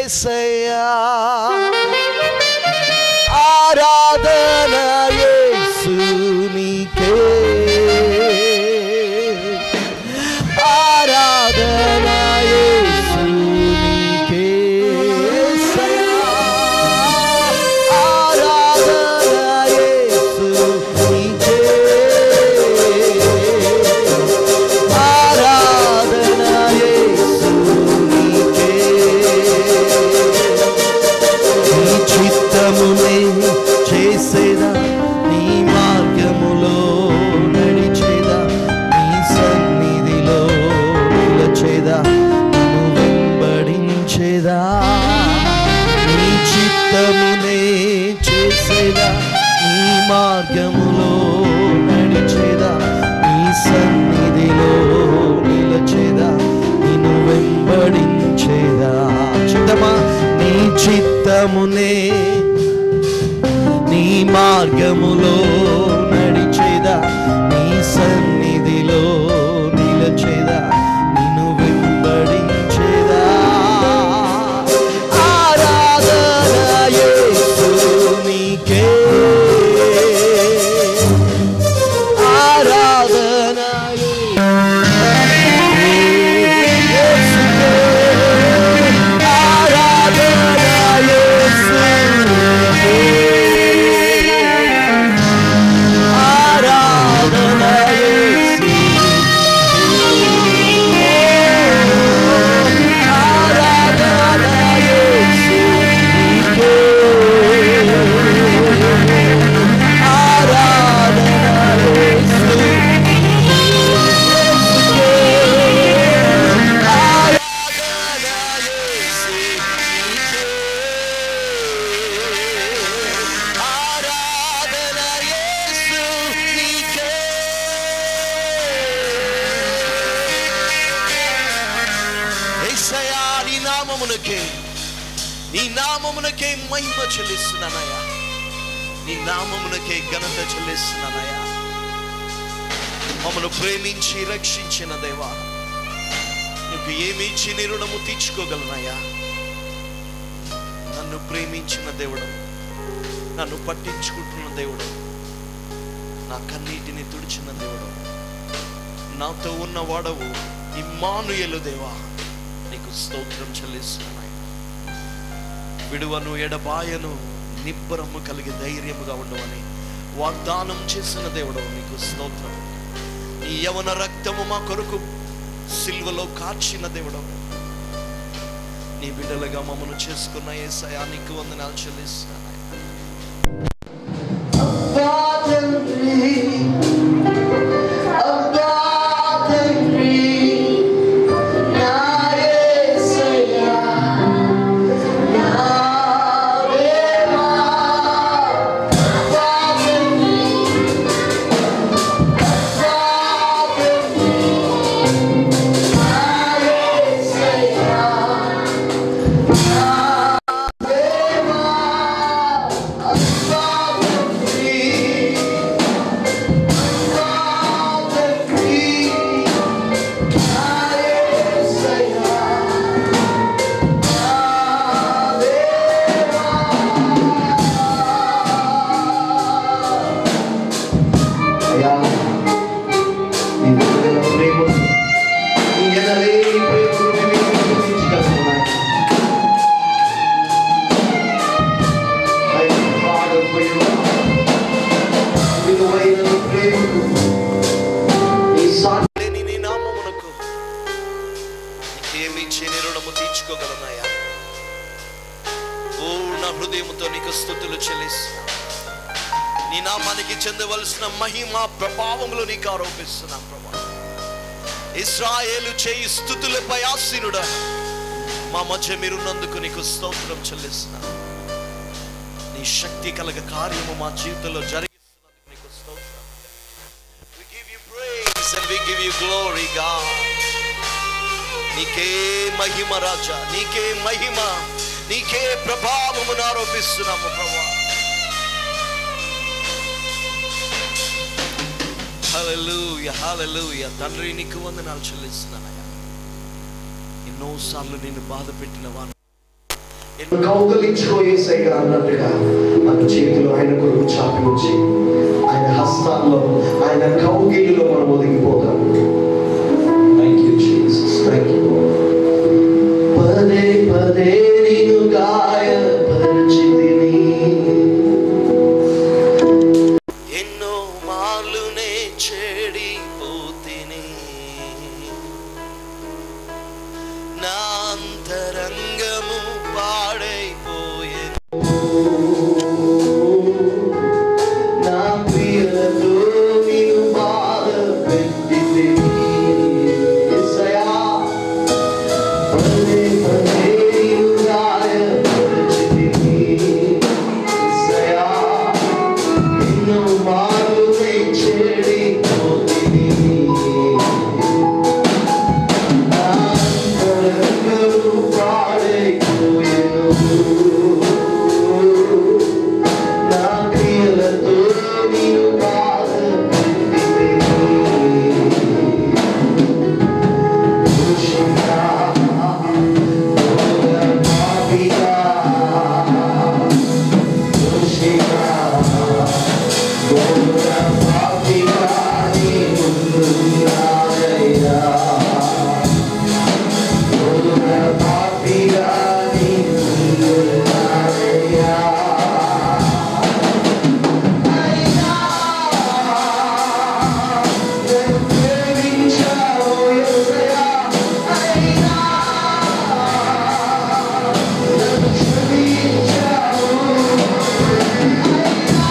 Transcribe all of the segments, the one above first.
యేసయ్యా ఆరాధన యేసు నీకే ఆరాధన యేసు నీకే యేసయ్యా ఆరాధన యేసు నీకే ఆరాధన యేసు నీకే నీ చిత్తమునే చేసేదా నీ మార్గములో నడిచేదా నీ సన్నిధిలో నిలచేదా నిన్ను వెంబడించేదా నీ చిత్తమునే చేసేదా నీ మార్గములో నడిచేదా నీ సన్నిధిలో నిలచేదా నిన్ను వెంబడించేదా చిత్తమా నీ చిత్తమునే నీ మార్గములో నడిచేదా నీ సన్నిధిలో నిలచేదా నిన్ను వెంబడించేదా ఆరాధన యేసు నీకే ఆరాధన యేసుకే ఆరాధన యేసుకే ఆరాధన యేసు ఆరాధన యేసు నీకే ఆరాధన యేసు నీ నామమునకే మహిమ చెల్లిస్తున్నానయ్యా నీ నామమునకే ఘనత చెల్లిస్తున్నానయ్యా మమ్మల్ని ప్రేమించి రక్షించిన దేవా నీకు ఏమి ఇచ్చి నీ రుణము తీర్చుకోగలనయ్యా నన్ను ప్రేమించిన దేవుడు నన్ను పట్టించుకుంటున్న దేవుడు నా కన్నీటిని తుడిచిన దేవుడు నాతో ఉన్నవాడవు ఇమ్మానుయేలు దేవా నీకు స్తోత్రం చెల్లిస్తున్నాను విడువను ఎడబాయను నిబ్బరము కలిగి ధైర్యముగా ఉండవని వాగ్దానం చేసిన దేవుడు నీకు స్తోత్రం నీ యవన రక్తము మా కొరకు సిల్వలో కార్చిన దేవుడు నీ బిడ్డలుగా మమ్మల్ని చేసుకున్న యేసయ్యా నీకు వందనాలు చెల్లిస్తున్నాను నీ నామానికి చెందవలసిన మహిమ ప్రభావములు నీకు ఆరోపిస్తున్నాం ప్రభా ఇశ్రాయేలు చేయి స్తుతులపై ఆసీనుడా మా మధ్య మీరున్నందుకు నీకు స్తోత్రం చెల్లిస్తున్నాం నీ శక్తి కలగ కార్యము మా జీవితంలో జరిగిస్తున్నందుకు నీకు స్తోత్రం we give you praise and we give you glory God నీకే మహిమ రాజా నీకే మహిమ నీకే ప్రభావమును ఆరోపిస్తున్నాము ప్రభా హల్లెలూయా హల్లెలూయా తండ్రి నీకు వందనాలు చెల్లిస్తున్నానయ్యా ఎన్నోసార్లు నిన్ను బాధ పెట్టిన వారు కౌగలించుకో యేసయ్యా అన్నట్టుగా మన చేతులు ఆయన కొరకు చాపి ఉంచి ఆయన హస్తాల్లో ఆయన కౌగిలిలో మనం ఒదిగిపోతాం. Thank you Jesus, thank you. పదే పదే నిన్ను గాయపరిచితిని, ఎన్నో మార్లునే చెడిపోతిని, నా అంతరంగము పాడైపోయేను, నా ప్రియతో నిన్ను బాధ పెట్టితిని. యేసయ్యా పదే పదే నిన్ను గాయపరిచితిని, యేసయ్యా ఎన్నో మార్లు నే చెడిపోతిని, నా అంతరంగము పాడైపోయెను, నా క్రియలతో నిన్ను బాధ పెట్టితిని. దోషిగా, ఘోర పాపిగా, దోషిగా, ఘోర పాపిగా నీ ముందున్నానయ్యా, ఘోర పాపిగా నీ ముందున్నానయ్యా. అయినా నన్ను ప్రేమించావు యేసయ్యా, అయినా నన్ను క్షమించావు, అయినా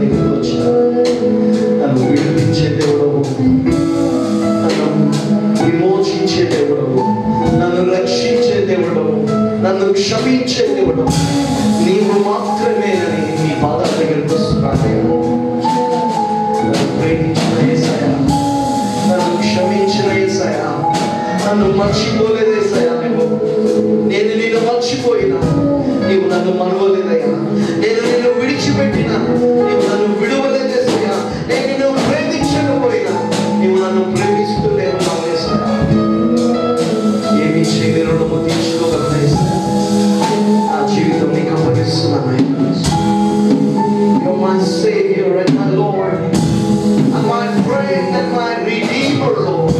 దగ్గరికి వచ్చా. నన్ను విడిపించే దేవుడవు, నన్ను విమోచించే దేవుడవు, నన్ను రక్షించే దేవుడవు, నన్ను క్షమించే దేవుడవు నీవు మాత్రమేనని నీ పాదాల దగ్గరికి వస్తున్నాను. నన్ను ప్రేమించిన యేసయ్యా, నన్ను క్షమించిన యేసయ్యా, నన్ను మర్చిపోలేదు యేసయ్యా. నేను నిన్ను మర్చిపోయినా నీవు నన్ను మరువలేదయ్యా. నేను నిన్ను విడిచిపెట్టినా నీవు నన్ను విడువలేదు యేసయ్యా. నేను నిన్ను ప్రేమించకపోయినా నీవు నన్ను ప్రేమిస్తూలేవు నా యేసయ్యా. ఏమి చేయని రుణము తీర్చుకోగలను యేసయ్యా. నా జీవితం నీకు అప్పగిస్తున్నాను. You're my Savior and my Lord and my friend and my Redeemer, Lord.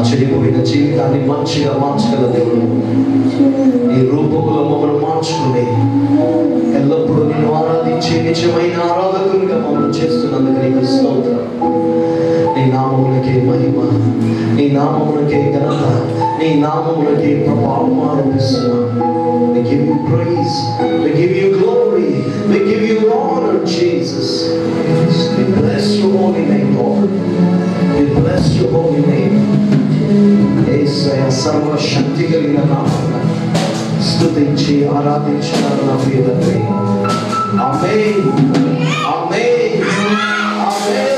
చెడిపోయిన జీవితాన్ని మంచిగా మార్చగల దేవుడు, నీ రూపంలో మమ్మల్ని మార్చుకుని ఎల్లప్పుడూ నేను ఆరాధించే నిజమైన ఆరాధకులుగా మమ్మల్ని చేస్తున్నందుకు నీకు స్తోత్రం. నీ నామములకే మహిమ, నీ నామములకే ఘనత, నీ నామములకే ప్రభావం ఆరోపిస్తున్నాం. We give you praise, we give you glory, we give you honor, Jesus. We bless your holy name, Lord. We bless your holy name. యేసయ్య సర్వశక్తి కలిగిన నామమున స్తుతించి ఆరాధించున్నాను నా ప్రియ తండ్రి. ఆమేన్, ఆమేన్, ఆమేన్.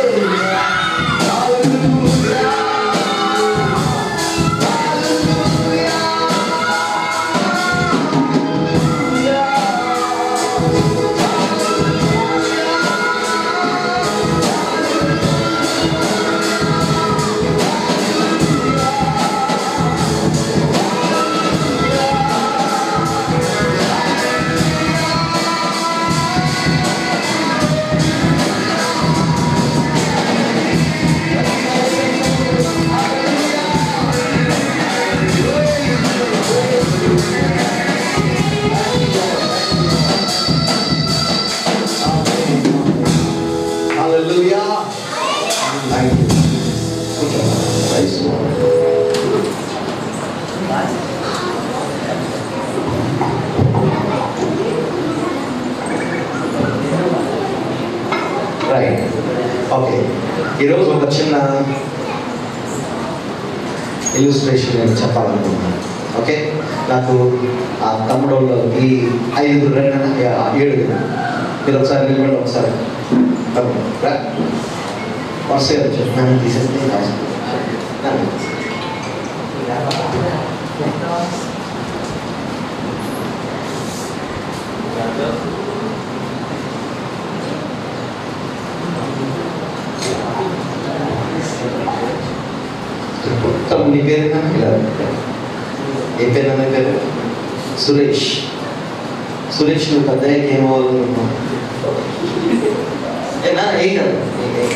Hallelujah. Thank you. Praise the Lord. Right. Okay. ఈరోజు ఒక చిన్న illustration నేను చెప్పాలనుకుంటున్నాను. ఓకే, నాకు ఆ తమ్ముడు ఈ 5 2 7 మీరు ఒకసారి నిలబడి ఒకసారి వరుసగా నన్ను తీసేస్తే నీ పేరు ఏ పేరు అనే పేరు? సురేష్. సురేష్ నువ్వు పెద్దయ్యాక ఏమవ్వాలనుకుంటున్నావు? ఏం కదా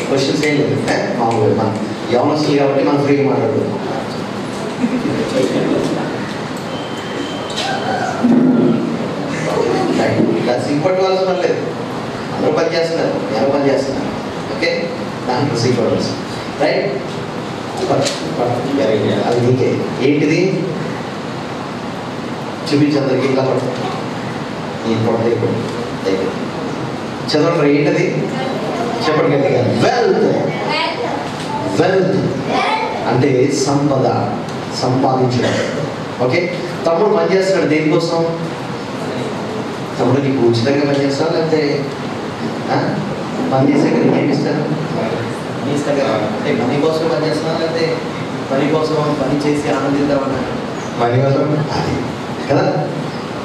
క్వశ్చన్స్ ఏం లేదు, మామూలుగా మన యవనస్తులు కాబట్టి మనం ఫ్రీగా మాట్లాడుతున్నాం. సిగ్గుపట్టుకోవాల్సిన పని లేదు, అందరూ పని చేస్తున్నారు, ఎవరు పని చేస్తున్నారు. ఓకే, దాంట్లో సిగ్గుపడాల్సి రైట్. అది నీకే. ఏంటిది చూపించందరికి ఇంకా పడుతుంది ఈ పొట్ట దగ్గర చదవండి. ఏంటది చెప్పండి గట్టిగా. వెల్త్. వెల్త్ అంటే సంపద, సంపాదించడం. ఓకే, తమ్ముడు పనిచేస్తాడు దేనికోసం? తమ్ముడు నీకు ఉచితంగా పనిచేస్తాడు, లేకపోతే పని చేసే కదా ఏమి ఇస్తారు? మనీ ఇస్తారు కదా. అంటే మనీ కోసం పనిచేస్తున్నా, లేకపోతే పని కోసం పని చేసి ఆనందిద్దామన్నా? మనీ కోసం అది కదా.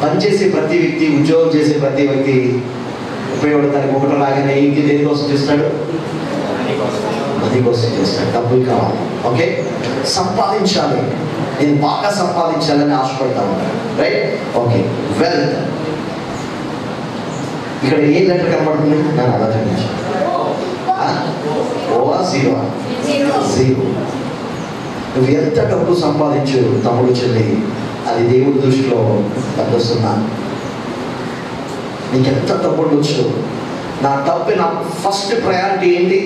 పనిచేసే ప్రతి వ్యక్తి, ఉద్యోగం చేసే ప్రతి వ్యక్తి ఉపయోగపడతానికి ఒకటో లాగానే ఇంటి దేనికోసం చేస్తాడు? మనీ కోసం చేస్తాడు. డబ్బులు కావాలి, ఓకే, సంపాదించాలి, నేను బాగా సంపాదించాలని ఆశపడతా ఉంటాను, రైట్? Okay, wealth. ఇక్కడ ఏ లెటర్ కనబడుతుంది? నేను అలా చూపించాను. Ova zero? జీరో. నువ్వు ఎంత డబ్బు సంపాదించు తమ్ముడు చెల్లి, అది దేవుడి దృష్టిలో పెద్ద సున్నా. నీకు ఎంత డబ్బు ఉండొచ్చు, నా డబ్బు, నా ఫస్ట్ ప్రయారిటీ ఏంటి?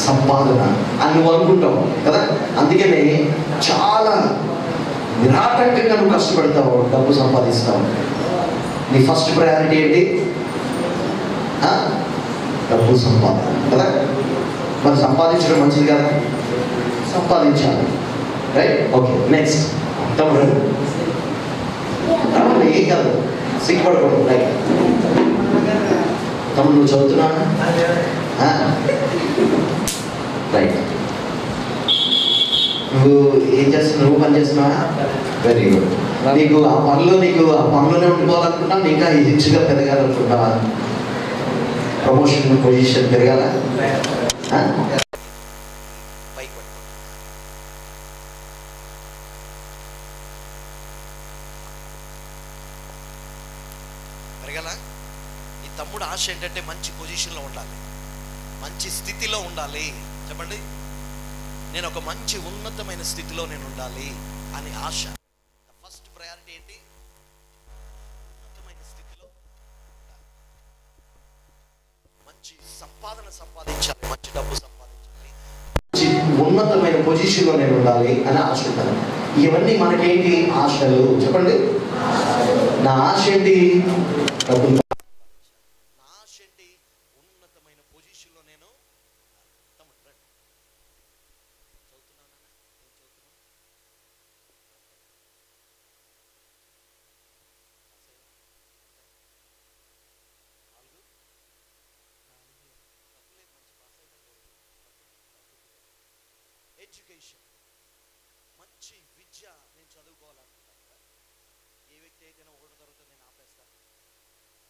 సంపాదన అని నువ్వు అనుకుంటావు కదా. అందుకనే చాలా నిరాటంకంగా నువ్వు కష్టపడతావు, డబ్బు సంపాదిస్తావు. నీ ఫస్ట్ ప్రయారిటీ ఏంటి? డబ్బు సంపాదన కదా. మరి సంపాదించడం మంచిది కదా, సంపాదించాలి, రైట్? ఓకే, నెక్స్ట్ తమ్ముడు ఏం కాదు, సిగ్గుపడకూడదు, రైట్? తమ్ముడు నువ్వు చదువుతున్నా? రైట్. నువ్వు ఏం చేస్తున్నావు? నువ్వు పని చేస్తున్నావా? Very good. నీకు ఆ పనిలోనే ఉండిపోవాలనుకుంటా, ఇంకా హెచ్చుగా పెరగాలనుకుంటావా? Promotion, position పెరగాల? పెరగాల? ఈ తమ్ముడు ఆశ ఏంటంటే మంచి పొజిషన్లో ఉండాలి, మంచి స్థితిలో ఉండాలి. చెప్పండి, నేను ఒక మంచి ఉన్నతమైన స్థితిలో నేను ఉండాలి అని ఆశ. ఫస్ట్ ప్రయారిటీ ఏంటి? ఉన్నతమైన స్థితిలో ఉండాలి, మంచి సంపాదన సంపాదించాలి, మంచి డబ్బు సంపాదించాలి, మంచి ఉన్నతమైన పొజిషన్లో నేను ఉండాలి అని ఆశ ఉంటాను. ఇవన్నీ మనకేంటి? ఆశలు. చెప్పండి, నా ఆశ ఏంటి? డబ్బులు. ఎడ్యుకేషన్, మంచి విద్య నేను చదువుకోవాలనుకుంటాను కదా. ఏ వ్యక్తి అయితే ఒకటి తరగతి నేను ఆపేస్తాను,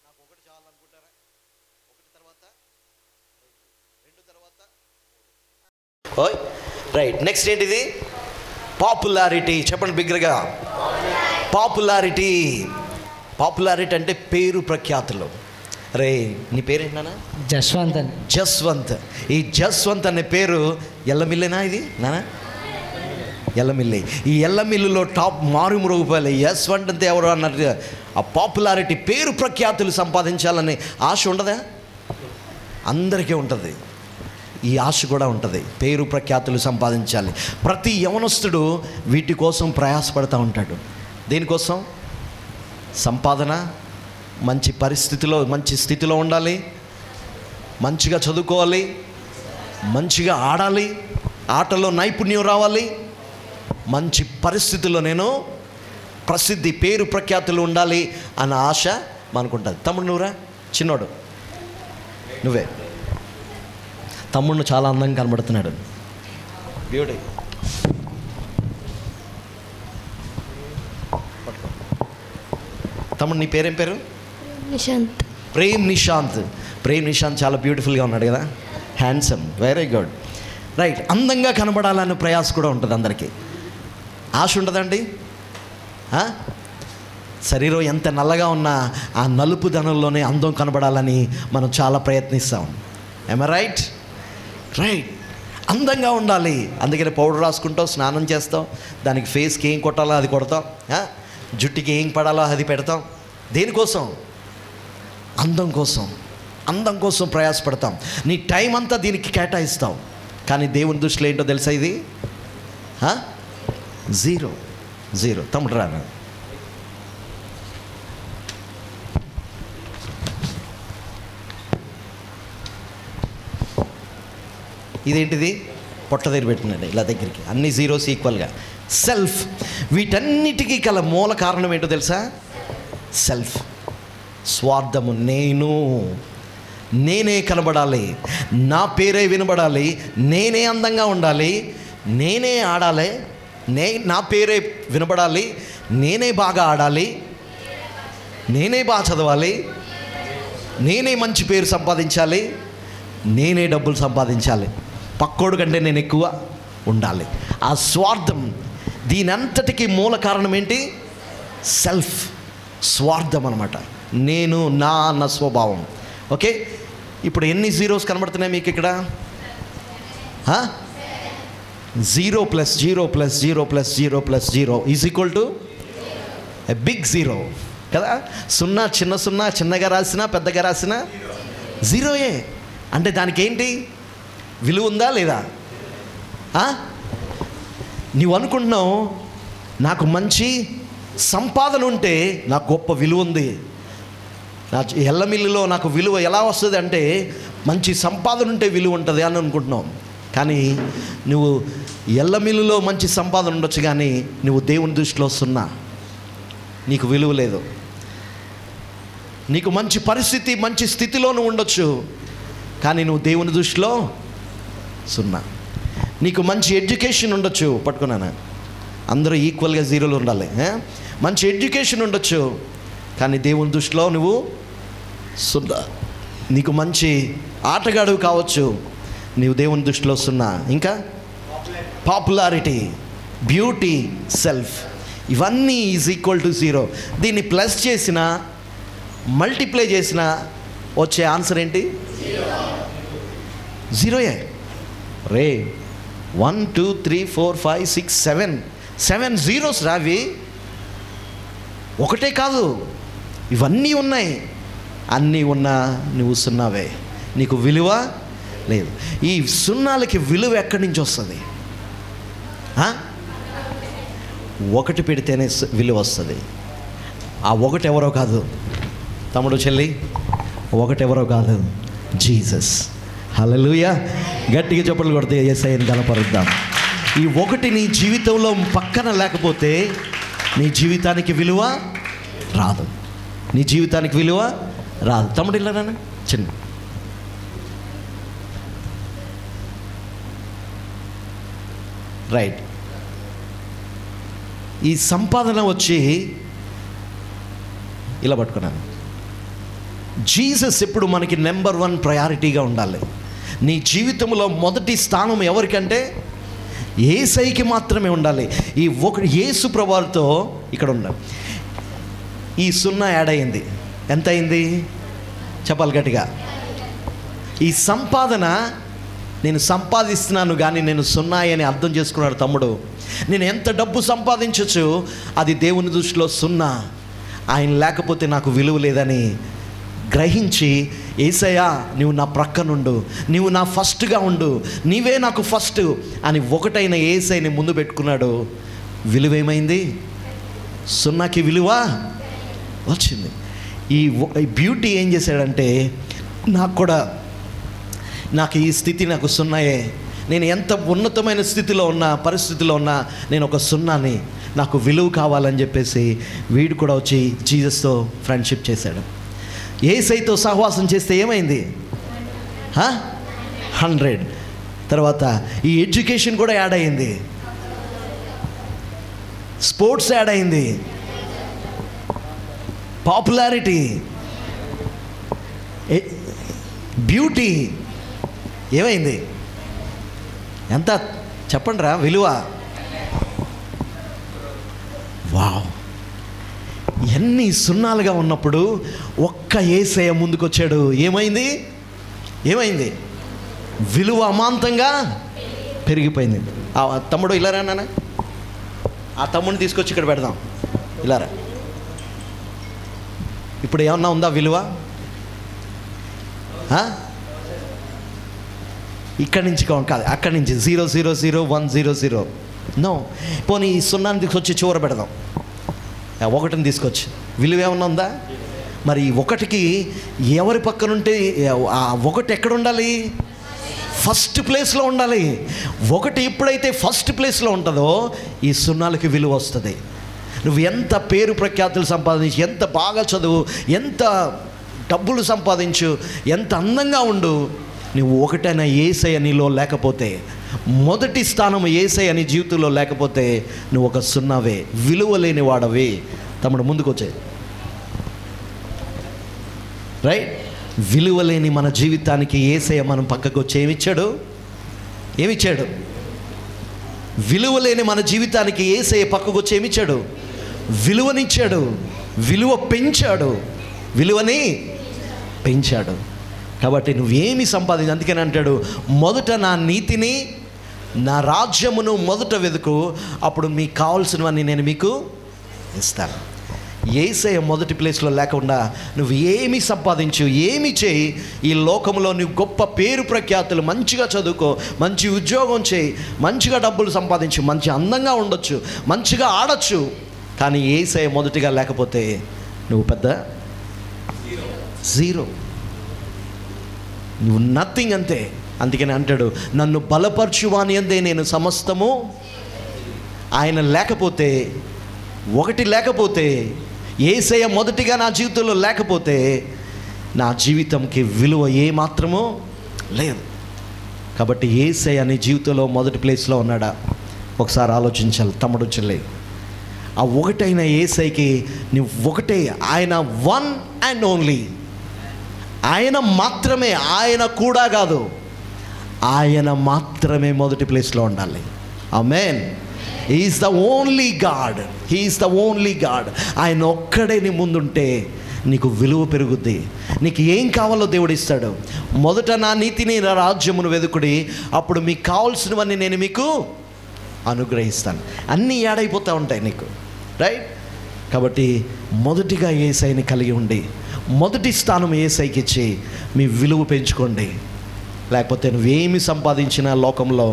నాకు ఒకటి చాలనుకుంటారా? ఒకటి తర్వాత రెండు తర్వాత ఓయ్, రైట్. నెక్స్ట్ ఏంటిది? పాపులారిటీ. చెప్పండి బిగ్గరగా, పాపులారిటీ. పాపులారిటీ అంటే పేరు ప్రఖ్యాతులు. రే, నీ పేరేంటన్నా? జస్వంత్ అని. జస్వంత్. ఈ జస్వంత్ అనే పేరు ఎల్లమిల్లేనా? ఇది నానా ఎల్లమిల్లి. ఈ ఎల్లమిల్లులో టాప్ మారుమ్రోగిపోయాలి. యశ్వంత్ అంతే ఎవరు అన్నట్టు ఆ పాపులారిటీ, పేరు ప్రఖ్యాతులు సంపాదించాలని ఆశ ఉండదా? అందరికీ ఉంటుంది. ఈ ఆశ కూడా ఉంటుంది, పేరు ప్రఖ్యాతులు సంపాదించాలి. ప్రతి యవనస్తుడు వీటి కోసం ప్రయాసపడుతూ ఉంటాడు. దేనికోసం? సంపాదన, మంచి పరిస్థితిలో, మంచి స్థితిలో ఉండాలి, మంచిగా చదువుకోవాలి, మంచిగా ఆడాలి, ఆటలో నైపుణ్యం రావాలి, మంచి పరిస్థితుల్లో నేను ప్రసిద్ధి, పేరు ప్రఖ్యాతులు ఉండాలి అన్న ఆశ మనకుంటుంది. తమ్ముడు నువ్వురా, చిన్నోడు నువ్వే. తమ్ముడు చాలా అందంగా కనబడుతున్నాడు, బ్యూటీ. తమ్ముడు నీ పేరేం పేరు? నిశాంత్. ప్రేమ్ నిశాంత్. ప్రేమ్ నిశాంత్ చాలా బ్యూటిఫుల్గా ఉన్నాడు కదా, హ్యాండ్సమ్, వెరీ గుడ్, రైట్. అందంగా కనబడాలనే ప్రయాస కూడా ఉంటుంది అందరికీ. ఆశ ఉంటుందండి. శరీరం ఎంత నల్లగా ఉన్నా ఆ నలుపు ధనంలోనే అందం కనబడాలని మనం చాలా ప్రయత్నిస్తాం. ఏమ రైట్? రైట్. అందంగా ఉండాలి, అందుకని పౌడర్ రాసుకుంటావు, స్నానం చేస్తాం, దానికి ఫేస్కి ఏం కొట్టాలో అది కొడతాం, జుట్టుకి ఏం పడాలో అది పెడతాం. దేనికోసం? అందం కోసం. అందం కోసం ప్రయాసపడతాం. నీ టైం అంతా దీనికి కేటాయిస్తావు. కానీ దేవుని దృష్టిలో ఏంటో తెలుసా? ఇది జీరో. జీరో. తమ్ముడు రా. ఇదేంటిది? పొట్ట దగ్గర పెట్టినాడు ఇలా దగ్గరికి, అన్ని జీరోస్ ఈక్వల్గా. సెల్ఫ్. వీటన్నిటికీ గల మూల కారణం ఏంటో తెలుసా? సెల్ఫ్. స్వార్థము. నేనే కనబడాలి, నా పేరే వినబడాలి, నేనే అందంగా ఉండాలి, నేనే ఆడాలి, నా పేరే వినబడాలి, నేనే బాగా ఆడాలి, నేనే బాగా చదవాలి, నేనే మంచి పేరు సంపాదించాలి, నేనే డబ్బులు సంపాదించాలి, పక్కోడు కంటే నేను ఎక్కువ ఉండాలి. ఆ స్వార్థం, దీని అంతటికీ మూల కారణం ఏంటి? సెల్ఫ్, స్వార్థం అనమాట. నేను, నా అన్న స్వభావం. ఓకే, ఇప్పుడు ఎన్ని జీరోస్ కనబడుతున్నాయి మీకు ఇక్కడ? 0 + 0 + 0 + 0 + 0 = ఎ బిగ్ జీరో కదా. సున్నా, చిన్న సున్నా, చిన్నగా రాసినా పెద్దగా రాసినా జీరోయే. అంటే దానికి ఏంటి విలువ ఉందా లేదా? నీవు అనుకుంటున్నావు నాకు మంచి సంపాదన ఉంటే నాకు గొప్ప విలువ ఉంది, నా ఎల్లమిల్లులో నాకు విలువ ఎలా వస్తుంది అంటే మంచి సంపాదన ఉంటే విలువ ఉంటుంది అని అనుకుంటున్నావు. కానీ నువ్వు ఎల్లమిల్లులో మంచి సంపాదన ఉండొచ్చు, కానీ నువ్వు దేవుని దృష్టిలో సున్నా, నీకు విలువ లేదు. నీకు మంచి పరిస్థితి, మంచి స్థితిలోనూ ఉండొచ్చు, కానీ నువ్వు దేవుని దృష్టిలో సున్నా. నీకు మంచి ఎడ్యుకేషన్ ఉండొచ్చు, పట్టుకున్నాను, అందరూ ఈక్వల్గా జీరోలు ఉండాలి. మంచి ఎడ్యుకేషన్ ఉండొచ్చు, కానీ దేవుని దృష్టిలో నువ్వు సున్నా. నీకు మంచి ఆటగాడు కావచ్చు, నీవు దేవుని దృష్టిలో సున్నా. ఇంకా పాపులారిటీ, బ్యూటీ, సెల్ఫ్, ఇవన్నీ = 0. దీన్ని ప్లస్ చేసినా మల్టిప్లై చేసినా వచ్చే ఆన్సర్ ఏంటి? జీరోయే. రే 1 2 3 4 5 6 7 జీరోస్ రావి. ఒకటే కాదు, ఇవన్నీ ఉన్నాయి. అన్నీ ఉన్నా నువ్వు సున్నావే, నీకు విలువ లేదు. ఈ సున్నాలకి విలువ ఎక్కడి నుంచి వస్తుంది? ఒకటి పెడితేనే విలువ వస్తుంది. ఆ ఒకటి ఎవరో కాదు తమ్ముడు, చెల్లి, ఒకటి ఎవరో కాదు, జీసస్. హల్లెలూయా. గట్టిగా చప్పట్లు కొడితే యేసయ్యను గణపరుద్దాం. ఈ ఒకటి నీ జీవితంలో పక్కన లేకపోతే నీ జీవితానికి విలువ రాదు, నీ జీవితానికి విలువ రాదు. తమ్ముడు ఇలానా చిన్న రైట్. ఈ సంపాదన వచ్చి ఇలా పట్టుకున్నాను. జీసస్ ఎప్పుడు మనకి నెంబర్ 1 ప్రయారిటీగా ఉండాలి. నీ జీవితంలో మొదటి స్థానం ఎవరికంటే యేసయ్యకి మాత్రమే ఉండాలి. ఈ ఒకటి యేసు ప్రభువుతో ఇక్కడ ఉన్నాం. ఈ సున్నా యాడ్ అయింది, ఎంత అయింది చెప్పాలి గట్టిగా. ఈ సంపాదన నేను సంపాదిస్తున్నాను కానీ నేను సున్నా అని అర్థం చేసుకున్నాడు తమ్ముడు. నేను ఎంత డబ్బు సంపాదించవచ్చు, అది దేవుని దృష్టిలో సున్నా. ఆయన లేకపోతే నాకు విలువ లేదని గ్రహించి, యేసయ్యా నువ్వు నా ప్రక్కనుండు, నువ్వు నా ఫస్ట్గా ఉండు, నీవే నాకు ఫస్ట్ అని ఒకటైన యేసయ్యని ముందు పెట్టుకున్నాడు. విలువేమైంది? సున్నాకి విలువ వచ్చింది. ఈ బ్యూటీ ఏం చేశాడంటే, నాకు ఈ స్థితి నాకు సున్నాయే, నేను ఎంత ఉన్నతమైన స్థితిలో ఉన్నా, పరిస్థితిలో ఉన్నా, నేను ఒక సున్నాని, నాకు విలువ కావాలని చెప్పేసి వీడు కూడా వచ్చి జీసస్తో ఫ్రెండ్షిప్ చేశాడు. యేసయ్యతో సహవాసం చేస్తే ఏమైంది? 100. తర్వాత ఈ ఎడ్యుకేషన్ కూడా యాడ్ అయింది, స్పోర్ట్స్ యాడ్ అయింది, పాపులారిటీ, బ్యూటీ ఏమైంది? ఎంత చెప్పండి రా విలువ. వావ్. ఎన్ని సున్నాలుగా ఉన్నప్పుడు ఒక్క యేసయ్య ముందుకొచ్చాడు. ఏమైంది? విలువ అమాంతంగా పెరిగిపోయింది. ఆ తమ్ముడు ఇలా రా నాన్న, ఆ తమ్ముడిని తీసుకొచ్చి ఇక్కడ పెడదాం. ఇలా రా. ఇప్పుడు ఏమన్నా ఉందా విలువ? ఇక్కడి నుంచి కాదు, అక్కడి నుంచి 0 0 0 1 0 0 నో. పోనీ ఈ సున్నాన్ని తీసుకొచ్చి చివర పెడదాం, ఒకటిని తీసుకొచ్చి. విలువ ఏమన్నా ఉందా? మరి ఒకటికి ఎవరి పక్కనుంటే ఆ ఒకటి ఎక్కడ ఉండాలి? ఫస్ట్ ప్లేస్లో ఉండాలి. ఒకటి ఎప్పుడైతే ఫస్ట్ ప్లేస్లో ఉంటుందో ఈ సున్నాలకి విలువ వస్తుంది. నువ్వు ఎంత పేరు ప్రఖ్యాతులు సంపాదించి, ఎంత బాగా చదువు, ఎంత డబ్బులు సంపాదించు, ఎంత అందంగా ఉండు, నువ్వు ఒకటైనా యేసయ్య నీలో లేకపోతే, మొదటి స్థానం యేసయ్య నీ జీవితంలో లేకపోతే నువ్వు ఒక సున్నావే, విలువ లేని వాడవే. తమ్ముడు ముందుకు వచ్చే. రైట్? విలువలేని మన జీవితానికి యేసయ్య మనం పక్కకు వచ్చి ఏమిచ్చాడు? విలువలేని మన జీవితానికి యేసయ్య పక్కకు వచ్చి ఏమిచ్చాడు? విలువనిచ్చాడు, విలువని పెంచాడు. కాబట్టి నువ్వేమి సంపాదించి, అందుకని అంటాడు, మొదట నా నీతిని నా రాజ్యమును మొదట వెతుకు, అప్పుడు మీకు కావాల్సినవన్నీ నేను మీకు ఇస్తాను. యేసయ్య మొదటి ప్లేస్లో లేకుండా నువ్వు ఏమి సంపాదించు, ఏమి చేయి, ఈ లోకంలో నువ్వు గొప్ప పేరు ప్రఖ్యాతులు, మంచిగా చదువుకో, మంచి ఉద్యోగం చేయి, మంచిగా డబ్బులు సంపాదించు, మంచి అందంగా ఉండొచ్చు, మంచిగా ఆడచ్చు, కానీ యేసయ్య మొదటిగా లేకపోతే నువ్వు పెద్ద జీరో, నువ్వు నథింగ్ అంతే. అందుకని అంటాడు, నన్ను బలపరచువాని అందే నేను సమస్తము. ఆయన లేకపోతే, ఒకటి లేకపోతే, యేసయ్య మొదటిగా నా జీవితంలో లేకపోతే నా జీవితంకి విలువ ఏమాత్రమో లేదు. కాబట్టి యేసయ్య నీ జీవితంలో మొదటి ప్లేస్లో ఉన్నాడా? ఒకసారి ఆలోచించాలి తమ్ముడు చెల్లి. ఆ ఒకటైన యేసయ్యకి నువ్వు ఒకటే, ఆయన వన్ అండ్ ఓన్లీ, ఆయన మాత్రమే, ఆయన కూడా కాదు, ఆయన మాత్రమే మొదటి ప్లేస్లో ఉండాలి. Amen. He is the only God, he is the only God. ఆయన ఒక్కడే నీ ముందుంటే నీకు విలువ పెరుగుద్ది. నీకు ఏం కావాలో దేవుడు ఇస్తాడు. మొదట నా నీతిని నా రాజ్యమును వెదుకుడి, అప్పుడు మీకు కావాల్సినవన్నీ నేను మీకు అనుగ్రహిస్తాను. అన్నీ యాడైపోతూ ఉంటాయి నీకు, రైట్? కాబట్టి మొదటిగా యేసయ్యని కలిగి ఉండి, మొదటి స్థానం యేసయ్యకి ఇచ్చి మీ విలువ పెంచుకోండి. లేకపోతే నువ్వేమి సంపాదించిన లోకంలో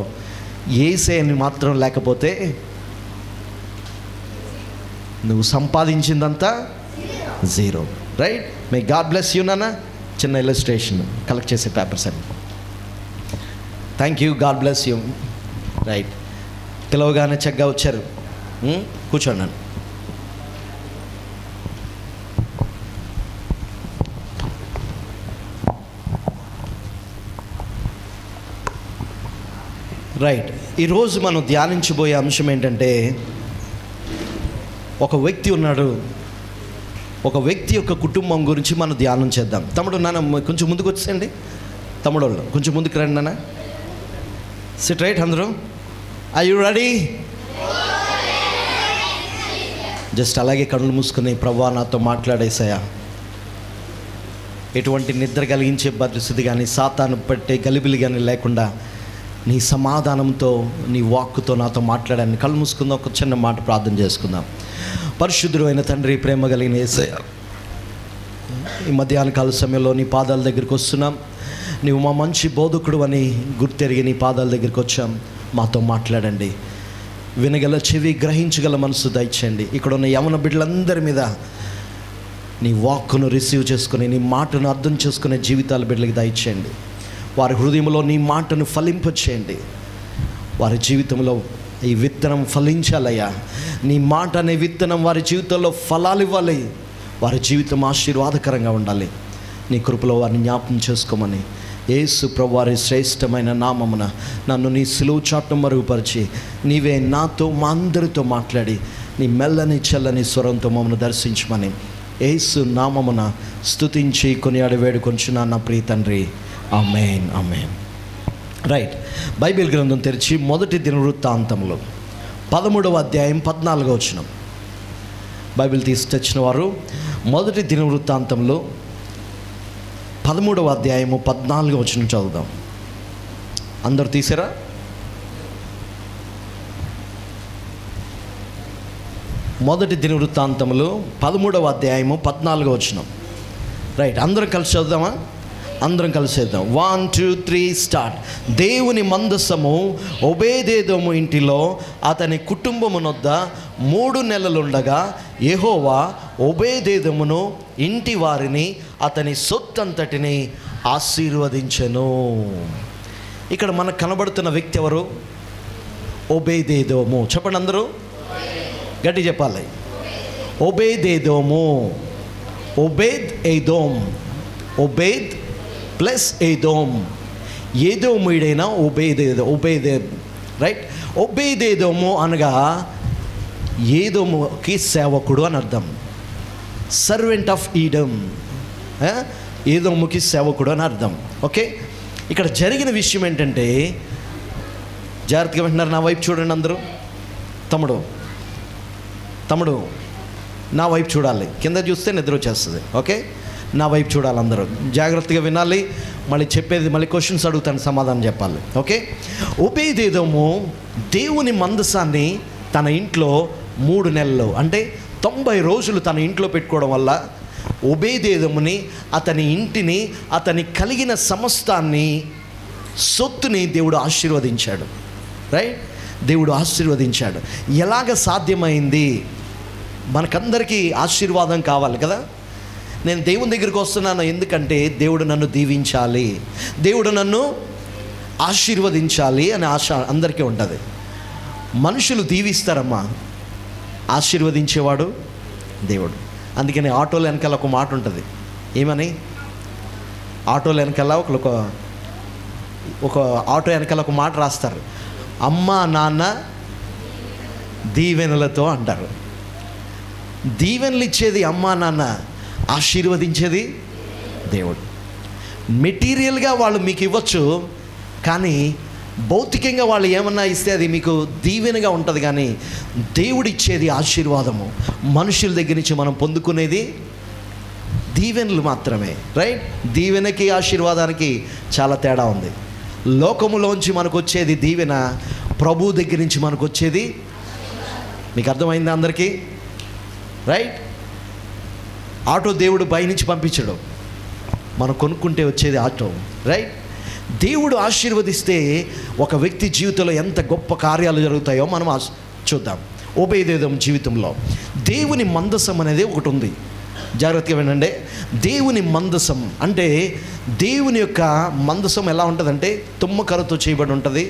యేసయ్యని మాత్రం లేకపోతే నువ్వు సంపాదించిందంతా zero, right? May God bless you నాన్న. చిన్న ఇల్లస్ట్రేషన్ కలెక్ట్ చేసే పేపర్స్ అని. Thank you, God bless you. Right, పిలవగానే చక్కగా వచ్చారు. కూర్చోండి నన్ను. రైట్, ఈరోజు మనం ధ్యానించబోయే అంశం ఏంటంటే, ఒక వ్యక్తి ఉన్నాడు, ఒక వ్యక్తి యొక్క కుటుంబం గురించి మనం ధ్యానం చేద్దాం. తమ్ముడు నాన్న కొంచెం ముందుకు వచ్చేయండి. తమ్ముడు వాళ్ళు కొంచెం ముందుకు రండి నాన్న. సిట్ రైట్ అందరూ. Are you ready? జస్ట్ అలాగే కళ్ళు మూసుకుని, ప్రభువా నాతో మాట్లాడేసాయా, ఎటువంటి నిద్ర కలిగించే పరిస్థితి కానీ, సాతాను పట్టే గలిబిలి కానీ లేకుండా నీ సమాధానంతో, నీ వాక్కుతో నాతో మాట్లాడాన్ని. కళ్ళు మూసుకుందాం, ఒక చిన్న మాట ప్రార్థన చేసుకుందాం. పరిశుద్ధుడు అయిన తండ్రి, ప్రేమ కలిగిన యేసయ్య, ఈ మధ్యాహ్న కాల సమయంలో నీ పాదాల దగ్గరికి వస్తున్నాం. నీవు మా మంచి బోధకుడు అని గుర్తెరిగి నీ పాదాల దగ్గరికి వచ్చాం. మాతో మాట్లాడండి. వినగల చెవి, గ్రహించగల మనసు దయచేయండి. ఇక్కడ ఉన్న యవన బిడ్డలందరి మీద నీ వాక్కును రిసీవ్ చేసుకుని, నీ మాటను అర్థం చేసుకునే జీవితాల బిడ్డలకి దయచేయండి. వారి హృదయంలో నీ మాటను ఫలింపచేయండి. వారి జీవితంలో ఈ విత్తనం ఫలించాలయ్యా. నీ మాట అనే విత్తనం వారి జీవితంలో ఫలాలు ఇవ్వాలి. వారి జీవితం ఆశీర్వాదకరంగా ఉండాలి. నీ కృపలో వారిని జ్ఞాపకం చేసుకోమని యేసు ప్రభు వారి శ్రేష్టమైన నామమున నన్ను నీ సిలువ చాటును మరుగుపరిచి, నీవే నాతో మా అందరితో మాట్లాడి, నీ మెల్లని చల్లని స్వరంతో మమ్మల్ని దర్శించమని యేసు నామమున స్తుతించి కొనియాడి వేడుకొంచున్నాను నా ప్రియ తండ్రి. ఆమేన్, ఆమేన్. రైట్, బైబిల్ గ్రంథం తెరిచి మొదటి దినవృత్తాంతములు 13వ అధ్యాయం 14వ వచనం. బైబిల్ తీసి తెచ్చిన వారు మొదటి దినవృత్తాంతంలో 13వ అధ్యాయము 14వ వచనం చదువుదాం. అందరూ తీసారా? మొదటి దినవృత్తాంతములు 13వ అధ్యాయము 14వ వచనం. రైట్, అందరం కలిసి చదువుదామా? అందరం కలిసేద్దాం. 1 2 3 స్టార్ట్. దేవుని మందసము ఒబేదేదోము ఇంటిలో అతని కుటుంబమునొద్ద 3 నెలలుండగా యెహోవా ఒబేదేదోమును ఇంటి వారిని అతని సొత్తంతటిని ఆశీర్వదించెను. ఇక్కడ మనకు కనబడుతున్న వ్యక్తి ఎవరు? ఒబేదేదోము. చెప్పండి అందరూ, గట్టి చెప్పాలి. ఒబేదేదోము. ఒబేద్ ఏదోమ్. Obed plus ఏదోమ్. ఏదోముడైన ఒబేదే. రైట్, ఒబేదేదోము అనగా ఏదోముకి సేవకుడు అని అర్థం. Servant of ఈడమ్. ఏదోముకి సేవకుడు అని అర్థం. ఓకే, ఇక్కడ జరిగిన విషయం ఏంటంటే, జాగ్రత్తగా వింటున్నారు, నా వైపు చూడండి అందరూ. తమ్ముడు నా వైపు చూడాలి, కింద చూస్తే నిద్ర వచ్చేస్తుంది. ఓకే, నా వైపు చూడాలి అందరూ, జాగ్రత్తగా వినాలి. మళ్ళీ చెప్పేది మళ్ళీ క్వశ్చన్స్ అడుగుతాను, సమాధానం చెప్పాలి. ఓకే, ఓబేదేదోము దేవుని మందసాన్ని తన ఇంట్లో 3 నెలలు అంటే 90 రోజులు తన ఇంట్లో పెట్టుకోవడం వల్ల ఓబేదేదోముని, అతని ఇంటిని, అతని కలిగిన సమస్తాన్ని, సొత్తుని దేవుడు ఆశీర్వదించాడు. రైట్, దేవుడు ఆశీర్వదించాడు. ఎలాగ సాధ్యమైంది? మనకందరికీ ఆశీర్వాదం కావాలి కదా. నేను దేవుని దగ్గరికి వస్తున్నాను ఎందుకంటే దేవుడు నన్ను దీవించాలి, దేవుడు నన్ను ఆశీర్వదించాలి అనే ఆశ అందరికీ ఉంటుంది. మనుషులు దీవిస్తారమ్మా, ఆశీర్వదించేవాడు దేవుడు. అందుకని ఆటోల వెనకాల ఒక మాట ఉంటుంది, ఏమని? ఆటోల వెనకాల ఒక ఆటో వెనకాల ఒక మాట రాస్తారు, అమ్మ నాన్న దీవెనలతో అంటారు. దీవెనలు ఇచ్చేది అమ్మా నాన్న, ఆశీర్వదించేది దేవుడు. మెటీరియల్గా వాళ్ళు మీకు ఇవ్వచ్చు, కానీ భౌతికంగా వాళ్ళు ఏమన్నా ఇస్తే అది మీకు దీవెనగా ఉంటుంది. కానీ దేవుడు ఇచ్చేది ఆశీర్వాదము. మనుషుల దగ్గర నుంచి మనం పొందుకునేది దీవెనలు మాత్రమే. రైట్, దీవెనకి ఆశీర్వాదానికి చాలా తేడా ఉంది. లోకములోంచి మనకు వచ్చేది దీవెన, ప్రభు దగ్గర నుంచి మనకు వచ్చేది. మీకు అర్థమైందా అందరికీ? రైట్, ఆటో దేవుడు పైనుంచి పంపించడం, మనం కొనుక్కుంటే వచ్చేది ఆటో. రైట్, దేవుడు ఆశీర్వదిస్తే ఒక వ్యక్తి జీవితంలో ఎంత గొప్ప కార్యాలు జరుగుతాయో మనం చూద్దాం. ఓబేదేదోము జీవితంలో దేవుని మందసం అనేది ఒకటి ఉంది. జాగ్రత్తగా వినండి. దేవుని మందసం అంటే, దేవుని యొక్క మందసం ఎలా ఉంటుందంటే తుమ్మకరతో చేయబడి ఉంటుంది.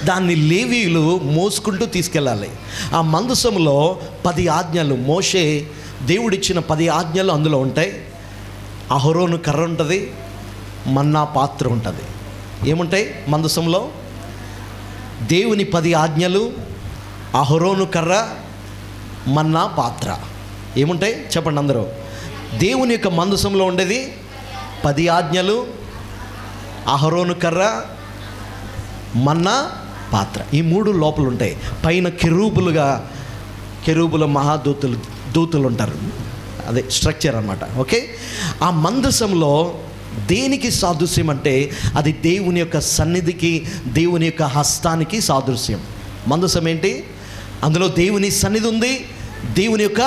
దాన్ని లేవీయులు మోసుకుంటూ తీసుకెళ్ళాలి. ఆ మందసంలో 10 ఆజ్ఞలు, మోషే దేవుడిచ్చిన 10 ఆజ్ఞలు అందులో ఉంటాయి. అహరోను కర్ర ఉంటుంది, మన్నా పాత్ర ఉంటుంది. ఏముంటాయి మందసంలో? దేవుని 10 ఆజ్ఞలు, అహరోను కర్ర, మన్నా పాత్ర. ఏముంటాయి చెప్పండి అందరూ? దేవుని యొక్క మందసంలో ఉండేది 10 ఆజ్ఞలు, అహరోను కర్ర, మన్నా పాత్ర. ఈ 3 లోపల ఉంటాయి. పైన కెరూబుల దూతులు ఉంటారు. అదే స్ట్రక్చర్ అన్నమాట. ఓకే, ఆ మందసంలో దేనికి సాదృశ్యం అంటే అది దేవుని యొక్క సన్నిధికి, దేవుని యొక్క హస్తానికి సాదృశ్యం. మందసం ఏంటి? అందులో దేవుని సన్నిధి ఉంది, దేవుని యొక్క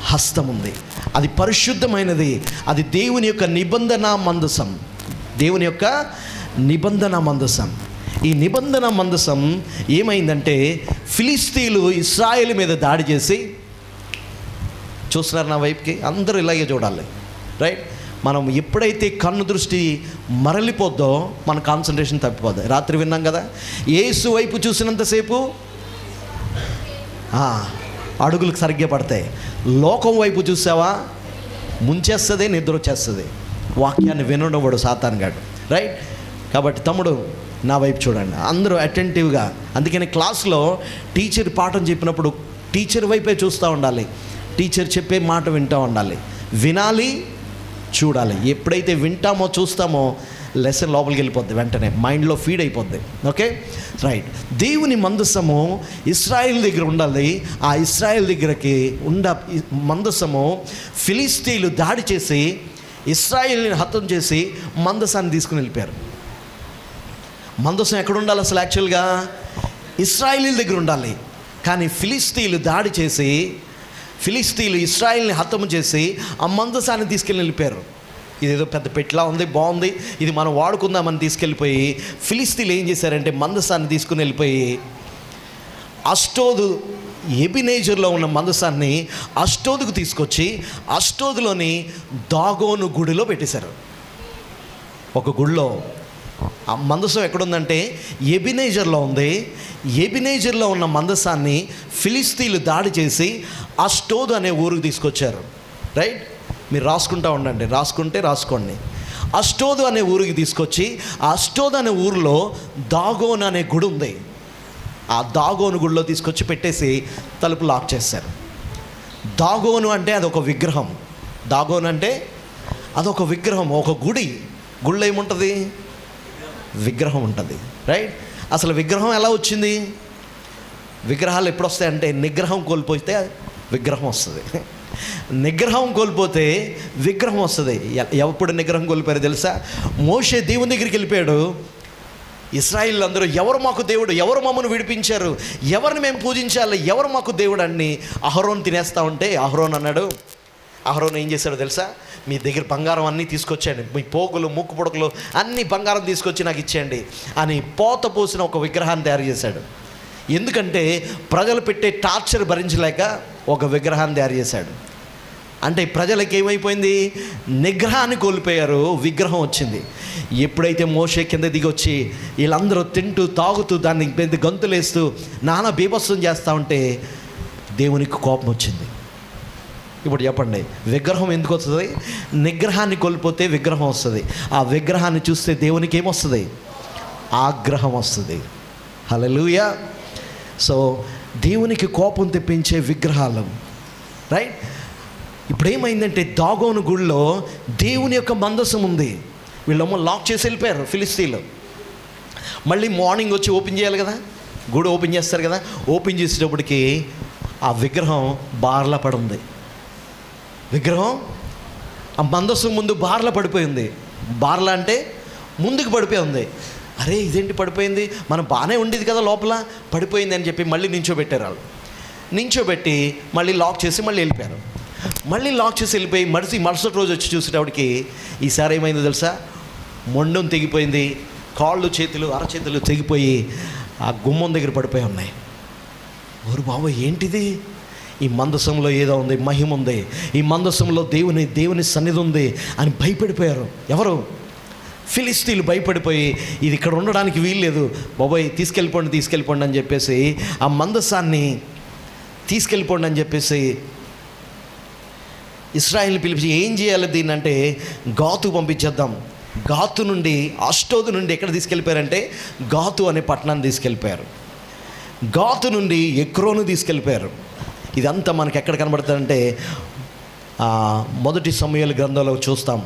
హస్తం ఉంది. అది పరిశుద్ధమైనది. అది దేవుని యొక్క నిబంధన మందసం, దేవుని యొక్క నిబంధన మందసం. ఈ నిబంధన మందసం ఏమైందంటే, ఫిలిస్తీన్లు ఇశ్రాయేలు మీద దాడి చేసి, చూస్తున్నారు నా వైపుకి, అందరూ ఇలాగే చూడాలి. రైట్, మనం ఎప్పుడైతే కన్ను దృష్టి మరలిపోద్దో మన కాన్సన్ట్రేషన్ తప్పిపోద్ది. రాత్రి విన్నాం కదా, యేసు వైపు చూసినంతసేపు అడుగులకు సరిగ్గా పడతాయి. లోకం వైపు చూసావా, ముంచేస్తుంది, నిద్ర వచ్చేస్తుంది. వాక్యాన్ని వినడవాడు సాతానుగాడు. రైట్, కాబట్టి తమ్ముడు నా వైపు చూడండి, అందరూ అటెంటివ్గా. అందుకని క్లాస్లో టీచర్ పాఠం చెప్పినప్పుడు టీచర్ వైపే చూస్తూ ఉండాలి, టీచర్ చెప్పే మాట వింటూ ఉండాలి, వినాలి, చూడాలి. ఎప్పుడైతే వింటామో చూస్తామో లెసన్ లోపలికి వెళ్ళిపోద్ది, వెంటనే మైండ్లో ఫీడ్ అయిపోద్ది. Okay, right. దేవుని మందసము ఇశ్రాయేల్ దగ్గర ఉండాలి. ఆ ఇశ్రాయేల్ దగ్గరకి మందసము ఫిలిస్తీన్లు దాడి చేసి ఇశ్రాయేల్ని హతం చేసి మందసాన్ని తీసుకుని వెళ్ళిపోయారు. మందసం ఎక్కడ ఉండాలి అసలు? యాక్చువల్గా ఇశ్రాయేలీల దగ్గర ఉండాలి. కానీ ఫిలిస్తీన్లు దాడి చేసి, ఫిలిస్తీన్లు ఇశ్రాయేల్ని హతము చేసి ఆ మందసాన్ని తీసుకెళ్ళి వెళ్ళిపోయారు. ఇదేదో పెద్ద పెట్లా ఉంది, బాగుంది, ఇది మనం వాడుకుందామని తీసుకెళ్ళిపోయి ఫిలిస్తీన్లు ఏం చేశారంటే మందసాన్ని తీసుకుని వెళ్ళిపోయి అష్టోదు, ఎబినేజర్లో ఉన్న మందసాన్ని అష్టోదుకు తీసుకొచ్చి అష్టోదులోని దాగోను గుడిలో పెట్టేశారు. ఒక గుడిలో ఆ మందసం ఎక్కడుందంటే ఎబినేజర్లో ఉంది. ఎబినేజర్లో ఉన్న మందసాన్ని ఫిలిస్తీన్లు దాడి చేసి అష్టోదు అనే ఊరికి తీసుకొచ్చారు. రైట్, మీరు రాసుకుంటూ ఉండండి, రాసుకోండి. అష్టోదు అనే ఊరికి తీసుకొచ్చి ఆ అష్టోదు అనే ఊరిలో దాగోను అనే గుడి ఉంది. ఆ దాగోను గుడిలో తీసుకొచ్చి పెట్టేసి తలుపు లాక్ చేశారు. దాగోను అంటే అది ఒక విగ్రహం. దాగోను అంటే అదొక విగ్రహం. ఒక గుడిలో ఏముంటుంది? విగ్రహం ఉంటుంది. రైట్? అసలు విగ్రహం ఎలా వచ్చింది? విగ్రహాలు ఎప్పుడు వస్తాయంటే నిగ్రహం కోల్పోతే విగ్రహం వస్తుంది. నిగ్రహం కోల్పోతే విగ్రహం వస్తుంది. ఎప్పుడు నిగ్రహం కోల్పోయారో తెలుసా? మోషే దేవుని దగ్గరికి వెళ్ళిపోయాడు. ఇశ్రాయేలు అందరూ ఎవరు మాకు దేవుడు, ఎవరు మమ్మల్ని విడిపించారు, ఎవరిని మేము పూజించాలి, ఎవరు మాకు దేవుడు అని అహరోన్ తినేస్తా ఉంటే అహరోన్ అన్నాడు, అహరోన్ ఏం చేశాడో తెలుసా? మీ దగ్గర బంగారం అన్నీ తీసుకొచ్చేయండి, మీ పోగులు ముక్కు పుడకలు అన్నీ బంగారం తీసుకొచ్చి నాకు ఇచ్చేయండి అని పోత పోసిన ఒక విగ్రహాన్ని తయారు చేశాడు. ఎందుకంటే ప్రజలు పెట్టే టార్చర్ భరించలేక ఒక విగ్రహాన్ని తయారు చేశాడు. అంటే ప్రజలకు ఏమైపోయింది? నిగ్రహాన్ని కోల్పోయారు, విగ్రహం వచ్చింది. ఎప్పుడైతే మోషే కింద దిగి వచ్చి వీళ్ళందరూ తింటూ తాగుతూ దాన్ని పెద్ద గంతులేస్తూ నానా బీభత్సం చేస్తూ ఉంటే దేవునికి కోపం వచ్చింది. ఇప్పుడు చెప్పండి, విగ్రహం ఎందుకు వస్తుంది? నిగ్రహాన్ని కోల్పోతే విగ్రహం వస్తుంది. ఆ విగ్రహాన్ని చూస్తే దేవునికి ఏమొస్తుంది? ఆగ్రహం వస్తుంది. హల్లెలూయా. సో దేవునికి కోపం తెప్పించే విగ్రహాలు. రైట్? ఇప్పుడు ఏమైందంటే దాగోను గుడిలో దేవుని యొక్క మందసం ఉంది. వీళ్ళేమో లాక్ చేసి వెళ్ళిపోయారు ఫిలిస్తీన్లు. మళ్ళీ మార్నింగ్ వచ్చి ఓపెన్ చేయాలి కదా, గుడి ఓపెన్ చేస్తారు కదా. ఓపెన్ చేసేటప్పటికి ఆ విగ్రహం బార్లా పడి ఉంది. విగ్రహం ఆ మందసం ముందు బార్లా పడిపోయింది. బార్లా అంటే ముందుకు పడిపోయి ఉంది. అరే ఇదేంటి పడిపోయింది, మనం బాగానే ఉండేది కదా లోపల, పడిపోయింది అని చెప్పి మళ్ళీ నించోబెట్టారు. వాళ్ళు నించోబెట్టి మళ్ళీ లాక్ చేసి మళ్ళీ వెళ్ళిపోయారు. మళ్ళీ లాక్ చేసి వెళ్ళిపోయి మరుసటి రోజు వచ్చి చూసేటప్పటికి ఈసారి ఏమైందో తెలుసా? మొండం తెగిపోయింది, కాళ్ళు చేతులు అరచేతులు తెగిపోయి ఆ గుమ్మం దగ్గర పడిపోయి ఉన్నాయి. ఓరు బాబు ఏంటిది? ఈ మందసంలో ఏదో ఉంది, మహిమ ఉంది, ఈ మందసంలో దేవుని సన్నిధి ఉంది అని భయపడిపోయారు. ఎవరు? ఫిలిస్తీన్లు భయపడిపోయి ఇది ఇక్కడ ఉండడానికి వీల్లేదు బాబోయ్, తీసుకెళ్ళిపోండి అని చెప్పేసి ఆ మందసాన్ని తీసుకెళ్ళిపోండి అని చెప్పేసి ఇశ్రాయేలుని పిలిచి ఏం చేయాలి దీన్ని అంటే గాతు పంపించేద్దాం. గాతు నుండి అష్టోదు నుండి ఎక్కడ తీసుకెళ్ళిపోయారంటే గాతు అనే పట్టణాన్ని తీసుకెళ్ళిపోయారు. గాతు నుండి ఎక్రోను తీసుకెళ్ళిపోయారు. ఇదంతా మనకి ఎక్కడ కనబడుతుందంటే మొదటి సమూయేలు గ్రంథంలో చూస్తాం.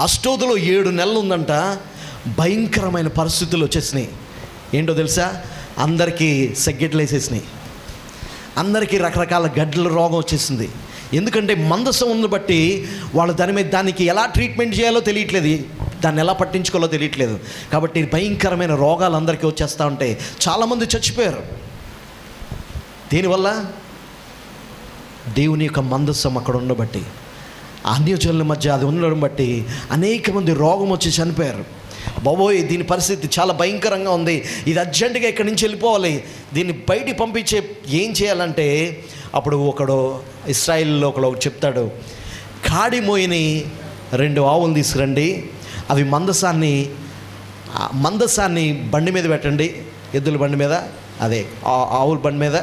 అష్టోదులో 7 నెలలు ఉందంట. భయంకరమైన పరిస్థితులు వచ్చేసినాయి. ఏంటో తెలుసా? అందరికీ సెగ్గెట్లు వేసేసినాయి, అందరికీ రకరకాల గడ్డల రోగం వచ్చేసింది. ఎందుకంటే మందసం ఉంది బట్టి వాళ్ళు దానికి ఎలా ట్రీట్మెంట్ చేయాలో తెలియట్లేదు, దాన్ని ఎలా పట్టించుకోవాలో తెలియట్లేదు. కాబట్టి భయంకరమైన రోగాలు అందరికీ వచ్చేస్తూ ఉంటాయి. చాలామంది చచ్చిపోయారు. దీనివల్ల దేవుని యొక్క మందసం అక్కడ ఉండబట్టి, అన్యజనుల మధ్య అది ఉండడం బట్టి అనేక మంది రోగం వచ్చి చనిపోయారు. బాబోయ్ దీని పరిస్థితి చాలా భయంకరంగా ఉంది, ఇది అర్జెంటుగా ఇక్కడి నుంచి వెళ్ళిపోవాలి, దీన్ని బయటికి పంపించే ఏం చేయాలంటే అప్పుడు ఇశ్రాయేల్లో ఒకడు చెప్తాడు, కాడి మోయిని 2 ఆవులు తీసుకురండి, అవి మందసాన్ని బండి మీద పెట్టండి, ఎద్దుల బండి మీద, అదే ఆవుల బండి మీద,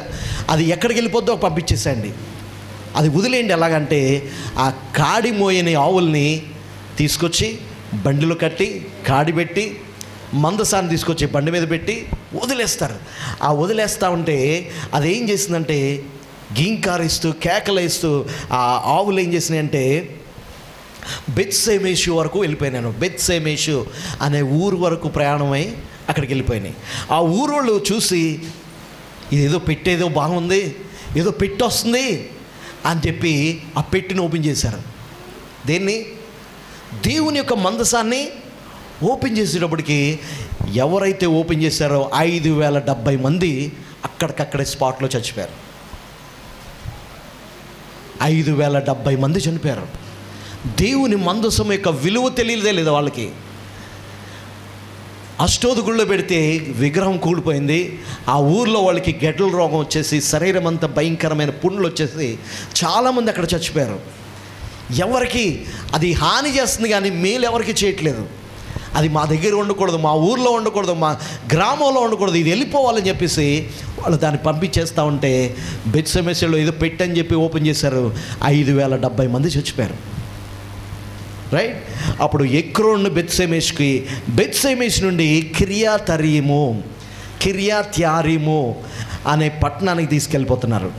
అది ఎక్కడికి వెళ్ళిపోద్దో పంపించేసేయండి, అది వదిలేయండి. ఎలాగంటే ఆ కాడి మోయని ఆవుల్ని తీసుకొచ్చి బండిలో కట్టి కాడి పెట్టి మందసాన్ని తీసుకొచ్చి బండి మీద పెట్టి వదిలేస్తారు. ఆ వదిలేస్తూ ఉంటే అదేం చేసిందంటే గీంకారిస్తూ కేకలేస్తూ ఆ ఆవులు ఏం చేసినాయంటే బెత్షెమెషు వరకు వెళ్ళిపోయినాను. బెత్షెమెషు అనే ఊరు వరకు ప్రయాణమై అక్కడికి వెళ్ళిపోయినాయి. ఆ ఊరు వాళ్ళు చూసి ఇదేదో పెట్టేదో బాగుంది, ఏదో పెట్టి వస్తుంది అని చెప్పి ఆ పెట్టిని ఓపెన్ చేశారు. దేన్ని? దేవుని యొక్క మందసాన్ని ఓపెన్ చేసేటప్పటికి ఎవరైతే ఓపెన్ చేశారో 5,070 మంది అక్కడికక్కడే స్పాట్లో చచ్చిపోయారు. 5,070 మంది చనిపోయారు. దేవుని మందసం యొక్క విలువ తెలియదే లేదా వాళ్ళకి. అష్టోదు గుళ్ళో పెడితే విగ్రహం కూలిపోయింది. ఆ ఊర్లో వాళ్ళకి గెడ్డల రోగం వచ్చేసి శరీరం అంతా భయంకరమైన పుండ్లు వచ్చేసి చాలామంది అక్కడ చచ్చిపోయారు. ఎవరికి అది హాని చేస్తుంది కానీ మేలు ఎవరికి చేయట్లేదు. అది మా దగ్గర ఉండకూడదు, మా ఊర్లో ఉండకూడదు, మా గ్రామంలో ఉండకూడదు, ఇది వెళ్ళిపోవాలని చెప్పేసి వాళ్ళు దాన్ని పంపించేస్తూ ఉంటే బెత్షెమెషులో ఏదో పెట్టని చెప్పి ఓపెన్ చేశారు. 5,070 మంది చచ్చిపోయారు. రైట్? అప్పుడు ఎక్రోను బెత్షెమెషు నుండి కిర్యత్యారీము అనే పట్టణానికి తీసుకెళ్ళిపోతున్నారు.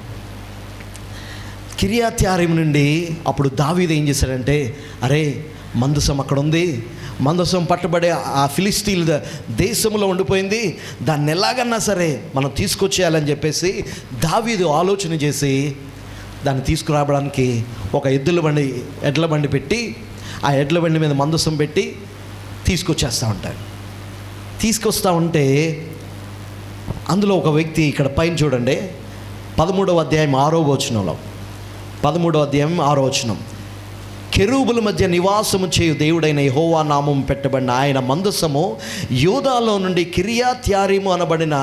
కిర్యత్యారీము నుండి అప్పుడు దావీదు ఏం చేశాడంటే, అరే మందసం అక్కడ ఉంది, మందసం పట్టబడే ఆ ఫిలిస్తీన్ల దేశంలో ఉండిపోయింది. దాన్ని ఎలాగన్నా సరే మనం తీసుకొచ్చేయాలని చెప్పేసి దావీదు ఆలోచన చేసి దాన్ని తీసుకురావడానికి ఒక ఎడ్ల బండి పెట్టి, ఆ ఎడ్ల బండి మీద మందసం పెట్టి తీసుకొచ్చేస్తూ ఉంటారు. తీసుకొస్తూ ఉంటే అందులో ఒక వ్యక్తి, ఇక్కడ పైన చూడండి 13వ అధ్యాయం 6వ వచనంలో, 13వ అధ్యాయం 6వ వచనం, కెరూబుల మధ్య నివాసము చేయు దేవుడైన యెహోవా నామం పెట్టబడిన ఆయన మందసము యూదాలో నుండి కిర్యత్యారీము అనబడిన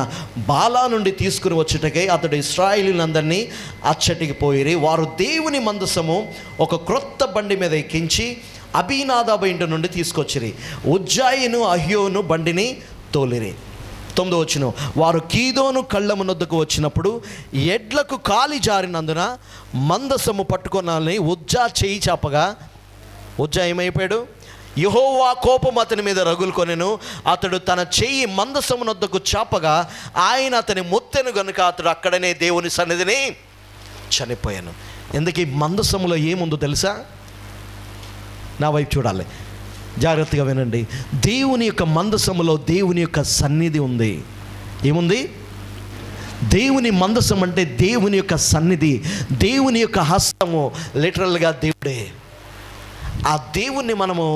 బాలా నుండి తీసుకుని వచ్చుటకై అతడు ఇశ్రాయేలీయులందరినీ అచ్చటికి పోయిరి. వారు దేవుని మందసము ఒక క్రొత్త బండి మీద ఎక్కించి అబీనాదాబు ఇంటి నుండి తీసుకొచ్చిరి. ఉజ్జాయిను అహ్యోను బండిని తోలిరి. 9వ వచనం, వారు కీదోను కళ్ళమునొద్దకు వచ్చినప్పుడు ఎడ్లకు కాలి జారినందున మందసము పట్టుకొనాలని ఉజ్జా చేయి చాపగా, ఉజ్జా ఏమైపోయాడు? యెహోవా కోపం అతని మీద రగులుకొనెను. అతడు తన చెయ్యి మందసమునొద్దకు చాపగా ఆయన అతని మొత్తెను గనుక అతడు అక్కడనే దేవుని సన్నిధిని చనిపోయాను. ఎందుకు ఈ మందసములో ఏముందో తెలుసా? నా వైపు చూడాలి, జాగ్రత్తగా వినండి. దేవుని యొక్క మందసములో దేవుని యొక్క సన్నిధి ఉంది. ఏముంది? దేవుని మందసం అంటే దేవుని యొక్క సన్నిధి, దేవుని యొక్క హస్తము, లిటరల్గా దేవుడే. ఆ దేవుణ్ణి మనము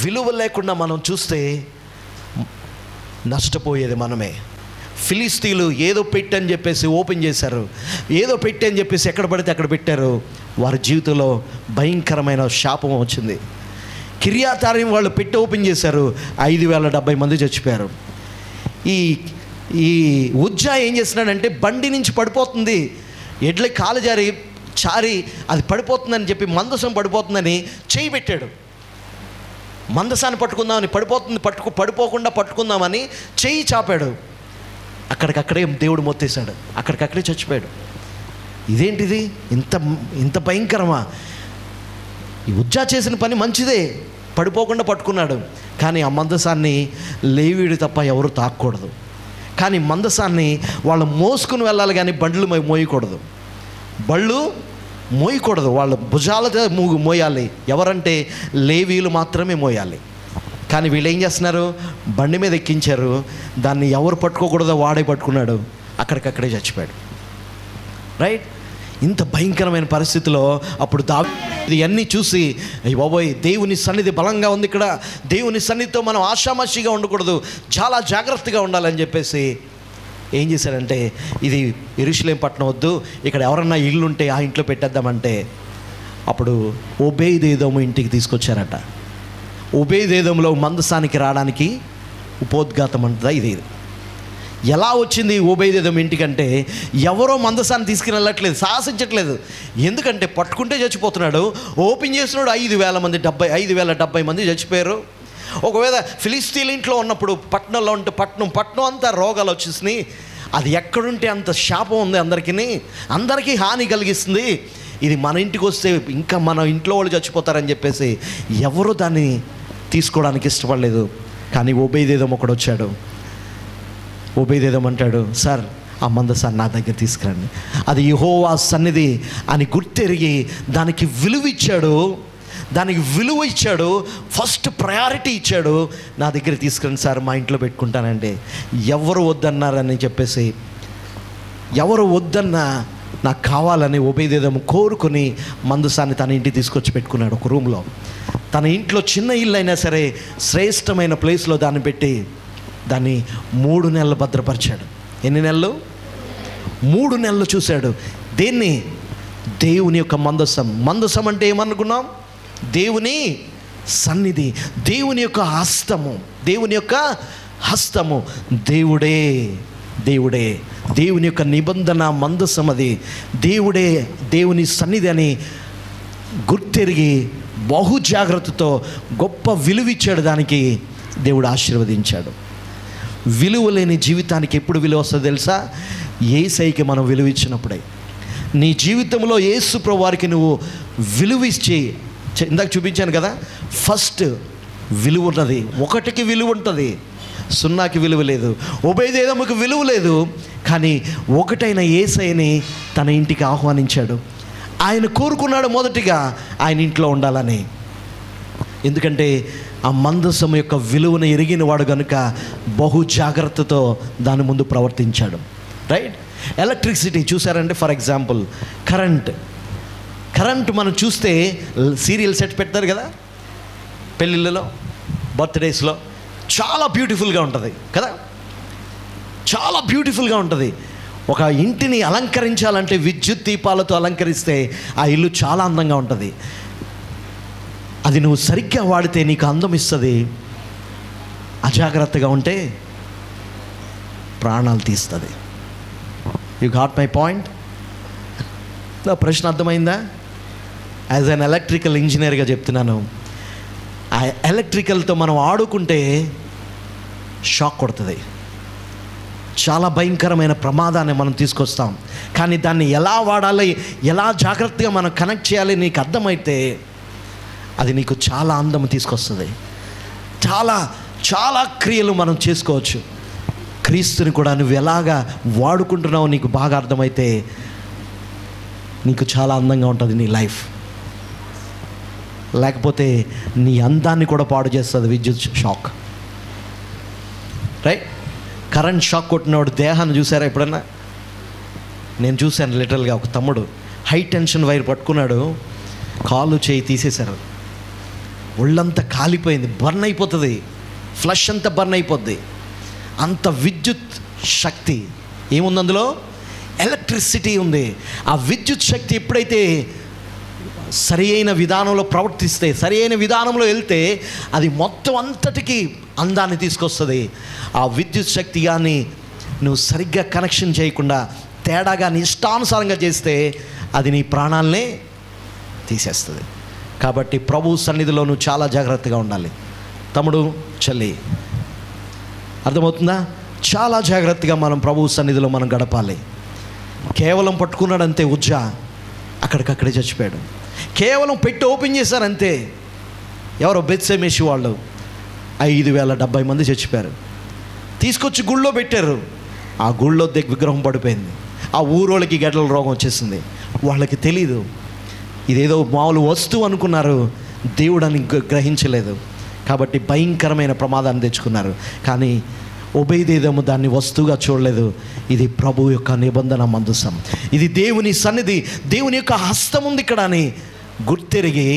విలువ లేకుండా మనం చూస్తే నష్టపోయేది మనమే. ఫిలిస్తీన్లు ఏదో పెట్టని చెప్పేసి ఓపెన్ చేశారు, ఏదో పెట్టని చెప్పేసి ఎక్కడ పడితే అక్కడ పెట్టారు. వారి జీవితంలో భయంకరమైన శాపం వచ్చింది. కిర్యత్యారీము వాళ్ళు పెట్టి ఓపెన్ చేశారు, 5,070 మంది చచ్చిపోయారు. ఈ ఉజ్జా ఏం చేస్తున్నాడంటే బండి నుంచి పడిపోతుంది, ఎడ్లకి కాలు చారి అది పడిపోతుందని చెప్పి, మందసం పడిపోతుందని చేయి పెట్టాడు. మందసాన్ని పట్టుకుందామని, పడిపోకుండా పట్టుకుందామని చేయి చాపాడు. అక్కడికక్కడే దేవుడు మొత్తేశాడు, అక్కడికక్కడే చచ్చిపోయాడు. ఇదేంటిది? ఇంత భయంకరమా? ఈ ఉజ్జా చేసిన పని మంచిదే, పడిపోకుండా పట్టుకున్నాడు. కానీ ఆ మందసాన్ని లేవీడు తప్ప ఎవరు తాకూడదు. కానీ మందసాన్ని వాళ్ళు మోసుకుని వెళ్ళాలి, కానీ బండ్లు మోయకూడదు. వాళ్ళ భుజాలతో మోయాలి. ఎవరంటే లేవీలు మాత్రమే మోయాలి. కానీ వీళ్ళు ఏం చేస్తున్నారు? బండి మీద ఎక్కించారు, దాన్ని ఎవరు పట్టుకోకూడదో వాడే పట్టుకున్నాడు, అక్కడికక్కడే చచ్చిపోయాడు. రైట్? ఇంత భయంకరమైన పరిస్థితిలో అప్పుడు దావీదు ఇవన్నీ చూసి, బాబోయ్ దేవుని సన్నిధి బలంగా ఉంది, ఇక్కడ దేవుని సన్నిధితో మనం ఆషామాషిగా ఉండకూడదు, చాలా జాగ్రత్తగా ఉండాలని చెప్పేసి ఏం చేశాడంటే, ఇది యెరూషలేము పట్టణం వద్దు, ఇక్కడ ఎవరన్నా ఇల్లుంటే ఆ ఇంట్లో పెట్టేద్దామంటే అప్పుడు ఓబేదెదోము ఇంటికి తీసుకొచ్చారట. ఓబేదెదోములో మందసానికి రావడానికి ఉపోద్ఘాతం అంటుందా ఇది. ఎలా వచ్చింది ఓబేదెదోము ఇంటికంటే, ఎవరో మందసాన్ని తీసుకుని వెళ్ళట్లేదు, సాహసించట్లేదు. ఎందుకంటే పట్టుకుంటే చచ్చిపోతున్నాడు. ఓపెన్ చేస్తున్నాడు, 5,070 మంది చచ్చిపోయారు. ఒకవేళ ఫిలిస్తీన్ ఇంట్లో ఉన్నప్పుడు, పట్టణంలో ఉంటే పట్టణం అంతా రోగాలు వచ్చేసినాయి. అది ఎక్కడుంటే అంత శాపం ఉంది, అందరికీ హాని కలిగిస్తుంది. ఇది మన ఇంటికి వస్తే ఇంకా మన ఇంట్లో వాళ్ళు చచ్చిపోతారని చెప్పేసి ఎవరు దాన్ని తీసుకోవడానికి ఇష్టపడలేదు. కానీ ఓబేదెదోము ఒకడు వచ్చాడు. ఓబేదెదోము అంటాడు, సార్ ఆ మందసాన్ని నా దగ్గర తీసుకురండి, అది యెహోవా సన్నిధి అని గుర్తెరిగి దానికి విలువ ఇచ్చాడు, ఫస్ట్ ప్రయారిటీ ఇచ్చాడు. నా దగ్గర తీసుకురండి సార్, మా ఇంట్లో పెట్టుకుంటానండి. ఎవరు వద్దన్నారని చెప్పేసి, ఎవరు వద్దన్నా నాకు కావాలని ఓబేదెదోము కోరుకొని మందసాన్ని తన ఇంటికి తీసుకొచ్చి పెట్టుకున్నాడు ఒక రూమ్లో. తన ఇంట్లో చిన్న ఇల్లు అయినా సరే శ్రేష్టమైన ప్లేస్లో దాన్ని పెట్టి దాన్ని 3 నెలలు భద్రపరిచాడు. ఎన్ని నెలలు? 3 నెలలు చూశాడు. దేన్ని? దేవుని యొక్క మందసం అంటే ఏమనుకున్నాం? దేవుని సన్నిధి, దేవుని యొక్క హస్తము, దేవుడే దేవుని యొక్క నిబంధన మందసం, అది దేవుడే, దేవుని సన్నిధి అని గుర్తెరిగి బహు జాగ్రత్తతో గొప్ప విలువిచ్చాడు. దానికి దేవుడు ఆశీర్వదించాడు. విలువ లేని జీవితానికి ఎప్పుడు విలువ వస్తుందో తెలుసా? యేసయ్యకి మనం విలువ ఇచ్చినప్పుడే. నీ జీవితంలో యేసు ప్రభువు వారికి నువ్వు విలువ ఇచ్చి, ఇందాక చూపించాను కదా, ఫస్ట్ విలువ ఉన్నది, 1కి విలువ ఉంటుంది, 0కి విలువ లేదు. ఓబేదెదోముకి విలువ లేదు, కానీ ఒకటైన యేసయ్యని తన ఇంటికి ఆహ్వానించాడు. ఆయన కోరుకున్నాడు మొదటిగా ఆయన ఇంట్లో ఉండాలని. ఎందుకంటే ఆ మందసం యొక్క విలువను ఎరిగిన వాడు కనుక బహు జాగ్రత్తతో దాని ముందు ప్రవర్తించాడు. రైట్? ఎలక్ట్రిసిటీ చూసారంటే, ఫర్ ఎగ్జాంపుల్ కరెంట్ మనం చూస్తే సీరియల్ సెట్ పెడతారు కదా పెళ్ళిళ్ళలో, బర్త్డేస్లో, చాలా బ్యూటిఫుల్గా ఉంటుంది కదా, చాలా బ్యూటిఫుల్గా ఉంటుంది. ఒక ఇంటిని అలంకరించాలంటే విద్యుత్ దీపాలతో అలంకరిస్తే ఆ ఇల్లు చాలా అందంగా ఉంటుంది. అది నువ్వు సరిగ్గా వాడితే నీకు అందం ఇస్తుంది, అజాగ్రత్తగా ఉంటే ప్రాణాలు తీస్తుంది. You got my point? నా ప్రశ్న అర్థమైందా? యాజ్ అన్ ఎలక్ట్రికల్ ఇంజనీర్గా చెప్తున్నాను, ఆ ఎలక్ట్రికల్తో మనం ఆడుకుంటే షాక్ కొడుతుంది, చాలా భయంకరమైన ప్రమాదాన్ని మనం తీసుకొస్తాం. కానీ దాన్ని ఎలా వాడాలి, ఎలా జాగ్రత్తగా మనం కనెక్ట్ చేయాలి నీకు అర్థమైతే అది నీకు చాలా అందం తీసుకొస్తుంది. చాలా చాలా క్రియలు మనం చేసుకోవచ్చు. క్రీస్తుని కూడా నువ్వు ఎలాగా వాడుకుంటున్నావు నీకు బాగా అర్థమైతే నీకు చాలా అందంగా ఉంటుంది నీ లైఫ్. లేకపోతే నీ అందాన్ని కూడా పాడు చేస్తుంది విద్యుత్ షాక్. రైట్? కరెంట్ షాక్ కొట్టినవాడు దేహాన్ని చూసారా ఎప్పుడన్నా? నేను చూశాను లిటరల్గా. ఒక తమ్ముడు హై టెన్షన్ వైర్ పట్టుకున్నాడు, కాలు చేయి తీసేశారు, ఒళ్ళంతా కాలిపోయింది, బర్న్ అయిపోతుంది, ఫ్లష్ అంతా బర్న్ అయిపోద్ది. అంత విద్యుత్ శక్తి ఏముంది అందులో? ఎలక్ట్రిసిటీ ఉంది. ఆ విద్యుత్ శక్తి ఎప్పుడైతే సరి అయిన విధానంలో ప్రవర్తిస్తే, సరి అయిన విధానంలో వెళ్తే అది మొత్తం అంతటికి అందాన్ని తీసుకొస్తుంది. ఆ విద్యుత్ శక్తి కానీ నువ్వు సరిగ్గా కనెక్షన్ చేయకుండా తేడాగా నీ ఇష్టానుసారంగా చేస్తే అది నీ ప్రాణాలనే తీసేస్తుంది. కాబట్టి ప్రభు సన్నిధిలో నువ్వు చాలా జాగ్రత్తగా ఉండాలి. తమ్ముడు, చెల్లి, అర్థమవుతుందా? చాలా జాగ్రత్తగా మనం ప్రభు సన్నిధిలో మనం గడపాలి. కేవలం పట్టుకున్నాడంతే ఉజ్జా, అక్కడికక్కడే చచ్చిపోయాడు. కేవలం పెట్టి ఓపెన్ చేశారంతే. ఎవరో బెత్షెమెషు వాళ్ళు 5,070 మంది చచ్చిపోయారు. తీసుకొచ్చి గుళ్ళో పెట్టారు. ఆ గుళ్ళో విగ్రహం పడిపోయింది. ఆ ఊరోళ్ళకి గడ్డల రోగం వచ్చేసింది. వాళ్ళకి తెలీదు, ఇదేదో మామూలు వస్తువు అనుకున్నారు, దేవుడు అని గ్రహించలేదు. కాబట్టి భయంకరమైన ప్రమాదాన్ని తెచ్చుకున్నారు. కానీ ఒబేదేదోము దాన్ని వస్తువుగా చూడలేదు. ఇది ప్రభు యొక్క నిబంధన మందసం, ఇది దేవుని సన్నిధి, దేవుని యొక్క హస్తం ఉంది ఇక్కడ అని గుర్తెరిగి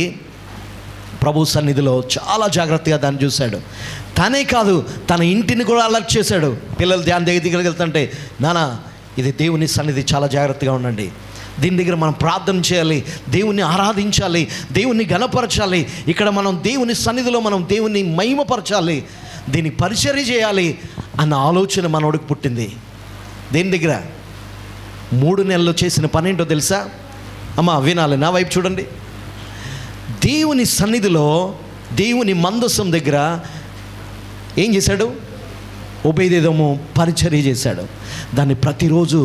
ప్రభు సన్నిధిలో చాలా జాగ్రత్తగా దాన్ని చూశాడు. తనే కాదు, తన ఇంటిని కూడా అలర్ట్ చేశాడు. పిల్లలు దగ్గరికి వెళ్తుంటే, నానా ఇది దేవుని సన్నిధి, చాలా జాగ్రత్తగా ఉండండి, దీని దగ్గర మనం ప్రార్థన చేయాలి, దేవుణ్ణి ఆరాధించాలి, దేవుణ్ణి ఘనపరచాలి, ఇక్కడ మనం దేవుని సన్నిధిలో మనం దేవుణ్ణి మహిమపరచాలి, దీన్ని పరిచర్య చేయాలి అన్న ఆలోచన మనోడికి పుట్టింది. దేని దగ్గర? 3 నెలలు చేసిన పనేంటో తెలుసా? అమ్మ వినాలి, నా వైపు చూడండి. దేవుని సన్నిధిలో, దేవుని మందసం దగ్గర ఏం చేశాడు? ఒబేదేదోము పరిచర్య చేశాడు. దాన్ని ప్రతిరోజు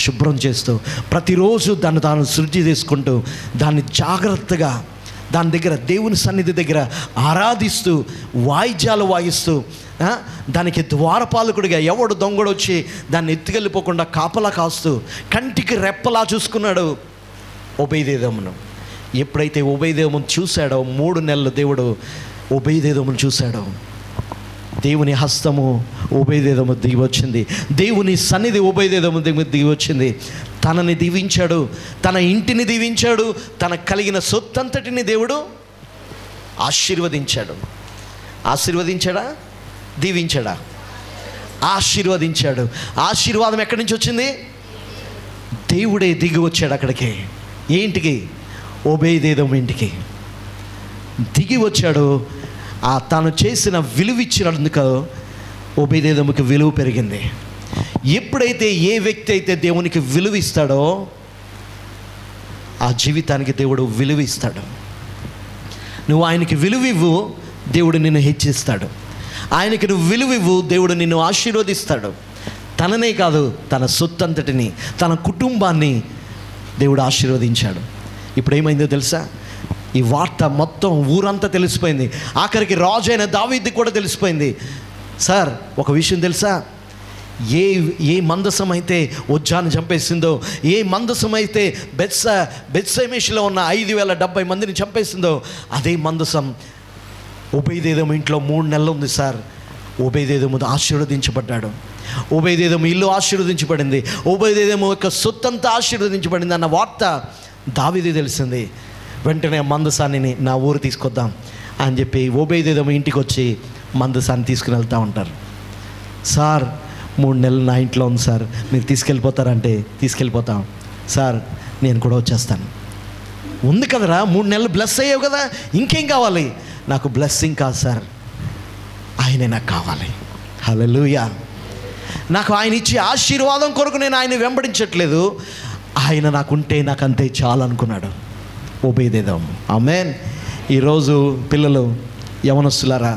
శుభ్రం చేస్తూ, ప్రతిరోజు దాన్ని తాను శుద్ధి చేసుకుంటూ, దాన్ని జాగ్రత్తగా దాని దగ్గర దేవుని సన్నిధి దగ్గర ఆరాధిస్తూ, వాయిద్యాలు వాయిస్తూ, దానికి ద్వారపాలకుడిగా ఎవడు దొంగడు వచ్చి దాన్ని ఎత్తుకెళ్ళిపోకుండా కాపలా కాస్తూ కంటికి రెప్పలా చూసుకున్నాడు ఒబేదేదోమును. ఎప్పుడైతే ఒబేదేదోమును చూశాడో 3 నెలలు దేవుడు ఒబేదేదోమును చూశాడో, దేవుని హస్తము ఒబేదేదోము దిగి వచ్చింది, దేవుని సన్నిధి ఒబేదేదోము దిగి వచ్చింది. తనని దీవించాడు, తన ఇంటిని దీవించాడు, తనకు కలిగిన సొత్తంతటిని దేవుడు ఆశీర్వదించాడు. ఆశీర్వదించాడా? దీవించాడా? ఆశీర్వదించాడు. ఆశీర్వాదం ఎక్కడి నుంచి వచ్చింది? దేవుడే దిగి వచ్చాడు అక్కడికి. ఏంటికి? ఒబేదేదోము ఇంటికి దిగి వచ్చాడు. తాను చేసిన విలువ ఇచ్చినందుకు ఒబేదేదోముకి విలువ పెరిగింది. ఎప్పుడైతే ఏ వ్యక్తి అయితే దేవునికి విలువ ఇస్తాడో ఆ జీవితానికి దేవుడు విలువ ఇస్తాడు. నువ్వు ఆయనకి విలువ ఇవ్వు, దేవుడు నిన్ను హెచ్చిస్తాడు. ఆయనకి నువ్వు విలువ ఇవ్వు, దేవుడు నిన్ను ఆశీర్వదిస్తాడు. తననే కాదు, తన సొత్తంతటిని, తన కుటుంబాన్ని దేవుడు ఆశీర్వదించాడు. ఇప్పుడు ఏమైందో తెలుసా? ఈ వార్త మొత్తం ఊరంతా తెలిసిపోయింది. ఆఖరికి రాజు అయిన దావీదుకి కూడా తెలిసిపోయింది. సార్, ఒక విషయం తెలుసా? ఏ మందసం అయితే ఉజ్జాను చంపేసిందో, ఏ మందసం అయితే బెత్షెమెషులో ఉన్న 5,070 మందిని చంపేసిందో, అదే మందసం ఓబేదేదోము ఇంట్లో 3 నెలలు ఉంది సార్. ఓబేదేదోము ఆశీర్వదించబడ్డాడు. ఓబేదేదోము ఇల్లు ఆశీర్వదించబడింది. ఓబేదేదోము యొక్క సొత్తంతా ఆశీర్వదించబడింది అన్న వార్త దావీదుకు తెలిసింది. వెంటనే మందసాన్ని నా ఊరు తీసుకొద్దాం అని చెప్పి ఓబేదేదోము ఇంటికి వచ్చి మందసాన్ని తీసుకుని వెళ్తూ ఉంటారు. సార్ 3 నెలలు నా ఇంట్లో ఉంది సార్, మీరు తీసుకెళ్ళిపోతారంటే తీసుకెళ్ళిపోతాం సార్, నేను కూడా వచ్చేస్తాను. ఉంది కదరా, 3 నెలలు బ్లెస్ అయ్యావు కదా, ఇంకేం కావాలి? నాకు బ్లెస్సింగ్ కాదు సార్, ఆయనే నాకు కావాలి. హల్లెలూయా. నాకు ఆయన ఇచ్చే ఆశీర్వాదం కొరకు నేను ఆయన వెంబడించట్లేదు, ఆయన నాకుంటే నాకు అంతే చాలు అనుకున్నాడు ఓబేదేదోము. ఆమేన్. ఈరోజు పిల్లలు, యవనస్తులారా,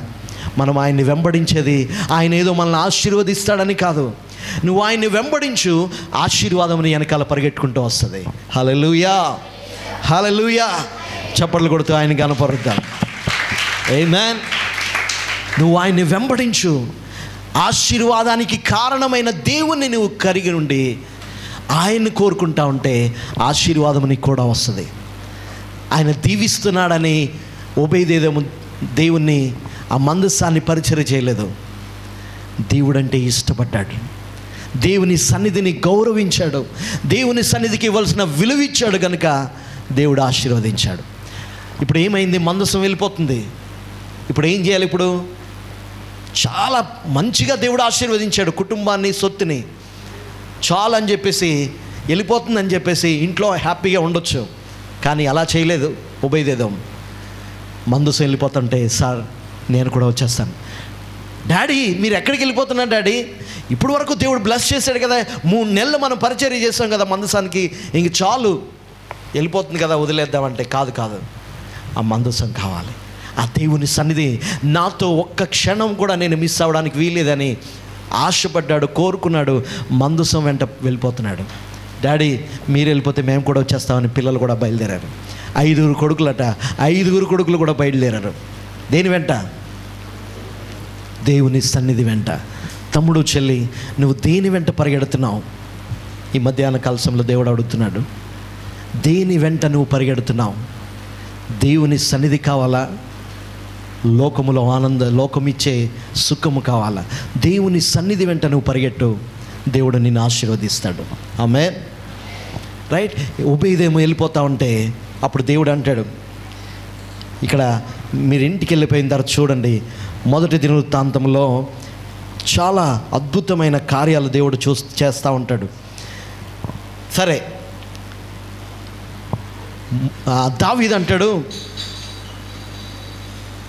మనం ఆయన్ని వెంబడించేది ఆయన ఏదో మనల్ని ఆశీర్వదిస్తాడని కాదు. నువ్వు ఆయన్ని వెంబడించు, ఆశీర్వాదం నీ వెనకాల పరిగెట్టుకుంటూ వస్తుంది. హల్లెలూయా, హల్లెలూయా. చప్పట్లు కొడుతూ ఆయన కనపరుద్దాం. ఆమేన్. నువ్వు ఆయన్ని వెంబడించు, ఆశీర్వాదానికి కారణమైన దేవుణ్ణి నువ్వు కరిగి ఉండి ఆయన్ని కోరుకుంటా ఉంటే ఆశీర్వాదం నీకు కూడా వస్తుంది. ఆయన దీవిస్తున్నాడని ఓబేదేదోము దేవుణ్ణి ఆ మందసాన్ని పరిచర్య చేయలేదు. దేవుడంటే ఇష్టపడ్డాడు, దేవుని సన్నిధిని గౌరవించాడు, దేవుని సన్నిధికి ఇవ్వాల్సిన విలువ ఇచ్చాడు కనుక దేవుడు ఆశీర్వదించాడు. ఇప్పుడు ఏమైంది? మందసం వెళ్ళిపోతుంది. ఇప్పుడు ఏం చేయాలి? ఇప్పుడు చాలా మంచిగా దేవుడు ఆశీర్వదించాడు కుటుంబాన్ని, సొత్తుని. చాలా అని చెప్పేసి వెళ్ళిపోతుందని చెప్పేసి ఇంట్లో హ్యాపీగా ఉండొచ్చు, కానీ అలా చేయలేదు ఓబేదేదోము. మందసం వెళ్ళిపోతుంటే సార్ నేను కూడా వచ్చేస్తాను. డాడీ మీరు ఎక్కడికి వెళ్ళిపోతున్నారు డాడీ? ఇప్పుడు వరకు దేవుడు బ్లెస్ చేశాడు కదా, 3 నెలలు మనం పరిచర్య చేస్తాం కదా మందసానికి, ఇంక చాలు వెళ్ళిపోతుంది కదా వదిలేద్దామంటే కాదు, ఆ మందసం కావాలి. ఆ దేవుని సన్నిధి నాతో ఒక్క క్షణం కూడా నేను మిస్ అవ్వడానికి వీలేదని ఆశపడ్డాడు, కోరుకున్నాడు. మందసం వెంట వెళ్ళిపోతున్నాడు. డాడీ మీరు వెళ్ళిపోతే మేము కూడా వచ్చేస్తామని పిల్లలు కూడా బయలుదేరారు. 5 కొడుకులట, 5 కొడుకులు కూడా బయలుదేరారు. దేని వెంట? దేవుని సన్నిధి వెంట. తమ్ముడు, చెల్లి, నువ్వు దేని వెంట పరిగెడుతున్నావు? ఈ మధ్యాహ్న కలశంలో దేవుడు అడుగుతున్నాడు, దేని వెంట నువ్వు పరిగెడుతున్నావు? దేవుని సన్నిధి కావాలా? లోకములో లోకమిచ్చే సుఖము కావాలా? దేవుని సన్నిధి వెంట నువ్వు పరిగెట్టు, దేవుడు నిన్ను ఆశీర్వదిస్తాడు. ఆమేన్. రైట్. ఓబేదేదోము వెళ్ళిపోతా ఉంటే అప్పుడు దేవుడు అంటాడు, ఇక్కడ మీరు ఇంటికి వెళ్ళిపోయిన తర్వాత చూడండి, మొదటి దినవృత్తాంతంలో చాలా అద్భుతమైన కార్యాలు దేవుడు చేస్తూ ఉంటాడు. సరే, దావీదు అంటాడు,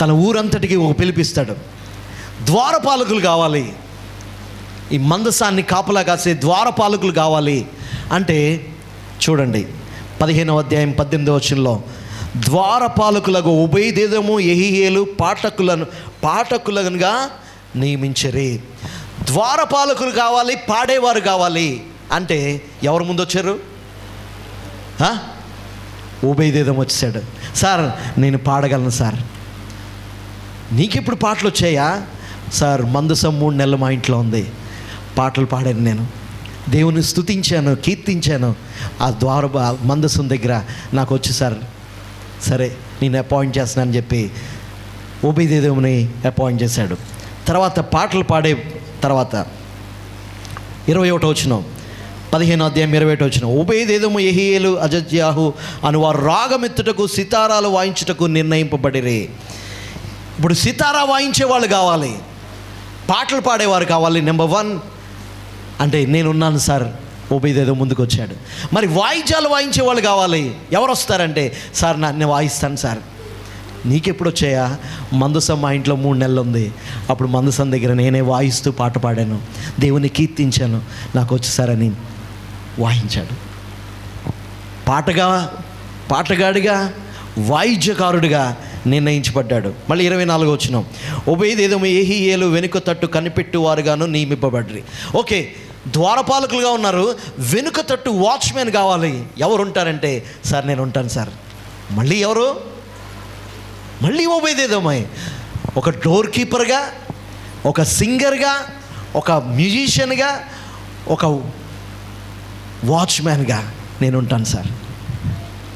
తన ఊరంతటికి ఒక పిలిపిస్తాడు, ద్వారపాలకులు కావాలి, ఈ మందసాన్ని కాపలా కాసే ద్వారపాలకులు కావాలి అంటే చూడండి 15వ అధ్యాయం 18వ వచనంలో, ద్వారపాలకులకు ఓబేదేదోము యెహీయేలు పాఠకులుగా నియమించరే. ద్వారపాలకులు కావాలి, పాడేవారు కావాలి అంటే ఎవరు ముందు వచ్చారు? ఓబేదేదోము వచ్చాడు. సార్ నేను పాడగలను సార్. నీకెప్పుడు పాటలు వచ్చాయా? సార్ మందసం 3 నెలలు మా ఇంట్లో ఉంది, పాటలు పాడాను, నేను దేవుని స్తుతించాను, కీర్తించాను ఆ మందసం దగ్గర, నాకు వచ్చి సార్. సరే నేను అపాయింట్ చేస్తున్నానని చెప్పి ఓబేదేదోముని అపాయింట్ చేశాడు. తర్వాత పాటలు పాడే తర్వాత 21వ వచనం, 15వ అధ్యాయం 21వ వచనం, ఓబేదేదోము యెహీయేలు అజజ్యాహు అను వారు రాగమెత్తుటకు సితారాలు వాయించుటకు నిర్ణయింపబడిరే. ఇప్పుడు సితారా వాయించే వాళ్ళు కావాలి, పాటలు పాడేవారు కావాలి. నెంబర్ 1 అంటే నేనున్నాను సార్, ఓబేదేదోము ముందుకు వచ్చాడు. మరి వాయిద్యాలు వాయించే వాళ్ళు కావాలి. ఎవరు వస్తారంటే సార్ నేను వాయిస్తాను సార్. నీకెప్పుడు వచ్చాయా? మందసం మా ఇంట్లో 3 నెలలు ఉంది, అప్పుడు మందసం దగ్గర నేనే వాయిస్తూ పాట పాడాను, దేవుని కీర్తించాను, నాకు వచ్చేసారని వాయించాడు. పాటగాడిగా వాయిద్యకారుడిగా నిర్ణయించబడ్డాడు. మళ్ళీ 24వ వచనం, ఓబేదేదోము యెహీయేలు వెనుక తట్టు కనిపెట్టువారుగాను నియమింపబడ్రి. ఓకే, ద్వారపాలకులుగా ఉన్నారు, వెనుక తట్టు వాచ్మెన్ కావాలి. ఎవరు ఉంటారంటే సార్ నేను ఉంటాను సార్. మళ్ళీ ఎవరు? మళ్ళీ ఓబేదేదోమే. ఒక డోర్ కీపర్గా, ఒక సింగర్గా, ఒక మ్యూజిషియన్గా, ఒక వాచ్మ్యాన్గా నేను ఉంటాను సార్.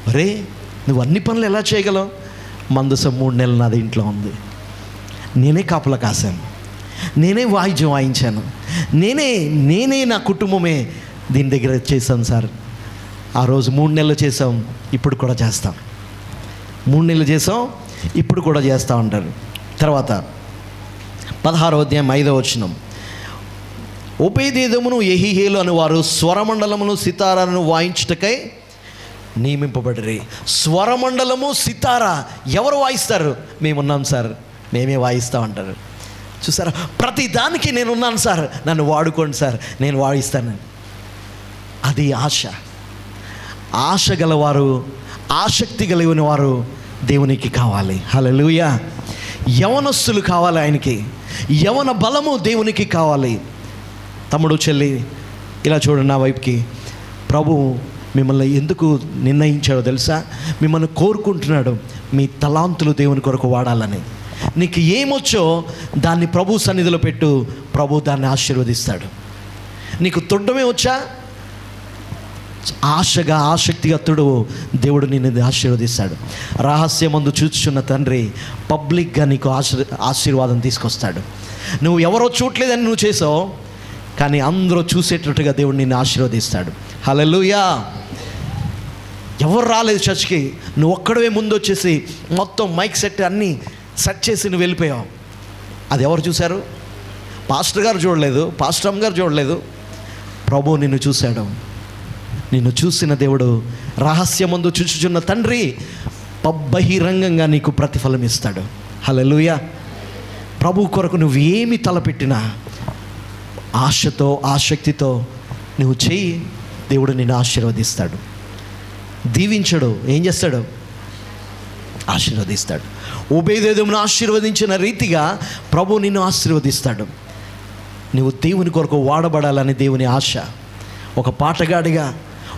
అరే నువ్వు అన్ని పనులు ఎలా చేయగలవు? మందసం 3 నెలలు నాది ఇంట్లో ఉంది, నేనే కాపలా కాశాను, నేనే వాయిద్యం వాయించాను, నేనే నా కుటుంబమే దీని దగ్గర చేశాను సార్. ఆ రోజు 3 నెలలు చేసాం, ఇప్పుడు కూడా చేస్తాం. 3 నెలలు చేసాం, ఇప్పుడు కూడా చేస్తూ ఉంటారు. తర్వాత 16వ అధ్యాయం 5వ వచనం, ఓబేదెదోమును యెహీయేలు అను వారు స్వరమండలమును సితారాను వాయించుటకై నియమింపబడిరి. స్వరమండలము సితారా ఎవరు వాయిస్తారు? మేమున్నాం సార్, మేమే వాయిస్తాం అంటారు. చూసారా, ప్రతి దానికి నేనున్నాను సార్, నన్ను వాడుకోండి సార్, నేను వాయిస్తాను. అది ఆశ గలవారు, ఆసక్తి కలిగిన వారు దేవునికి కావాలి. హల్లెలూయా. యవనస్తులు కావాలి ఆయనకి, యవన బలము దేవునికి కావాలి. తమ్ముడు చెల్లి ఇలా చూడండి నా వైపుకి. ప్రభు మిమ్మల్ని ఎందుకు నిర్ణయించాడో తెలుసా? మిమ్మల్ని కోరుకుంటున్నాడు మీ తలాంతులు దేవుని కొరకు వాడాలని. నీకు ఏమొచ్చో దాన్ని ప్రభు సన్నిధిలో పెట్టు, ప్రభు దాన్ని ఆశీర్వదిస్తాడు. నీకు తొండమే వచ్చా, ఆశగా ఆసక్తిగా తొడు, దేవుడు నిన్ను ఆశీర్వదిస్తాడు. రహస్యమందు చూచుచున్న తండ్రి పబ్లిక్గా నీకు ఆశీర్వాదం తీసుకొస్తాడు. నువ్వు ఎవరో చూడలేదని నువ్వు చేసావు, కానీ అందరూ చూసేటట్టుగా దేవుడు నిన్ను ఆశీర్వదిస్తాడు. హల్లెలూయా. ఎవరు రాలేదు చర్చ్కి, నువ్వు ఒక్కడవే ముందు వచ్చేసి మొత్తం మైక్ సెట్ అన్నీ సెట్ చేసి నువ్వు వెళ్ళిపోయావు. అది ఎవరు చూశారు? పాస్టర్ గారు చూడలేదు, పాస్టర్ అమ్మ గారు చూడలేదు, ప్రభు నిన్ను చూశాడు. నిన్ను చూసిన దేవుడు రహస్యమందు చూచుచున్న తండ్రి బహిరంగంగా నీకు ప్రతిఫలం ఇస్తాడు. హల్లెలూయా. ప్రభు కొరకు నువ్వు ఏమి తలపెట్టినా ఆశతో ఆసక్తితో నువ్వు చెయ్యి, దేవుడు నిన్ను ఆశీర్వదిస్తాడు. దీవించడు, ఏం చేస్తాడు? ఆశీర్వదిస్తాడు. ఓబేదెదోమును ఆశీర్వదించిన రీతిగా ప్రభు నిన్ను ఆశీర్వదిస్తాడు. నువ్వు దేవుని కొరకు వాడబడాలని దేవుని ఆశ. ఒక పాటగాడిగా,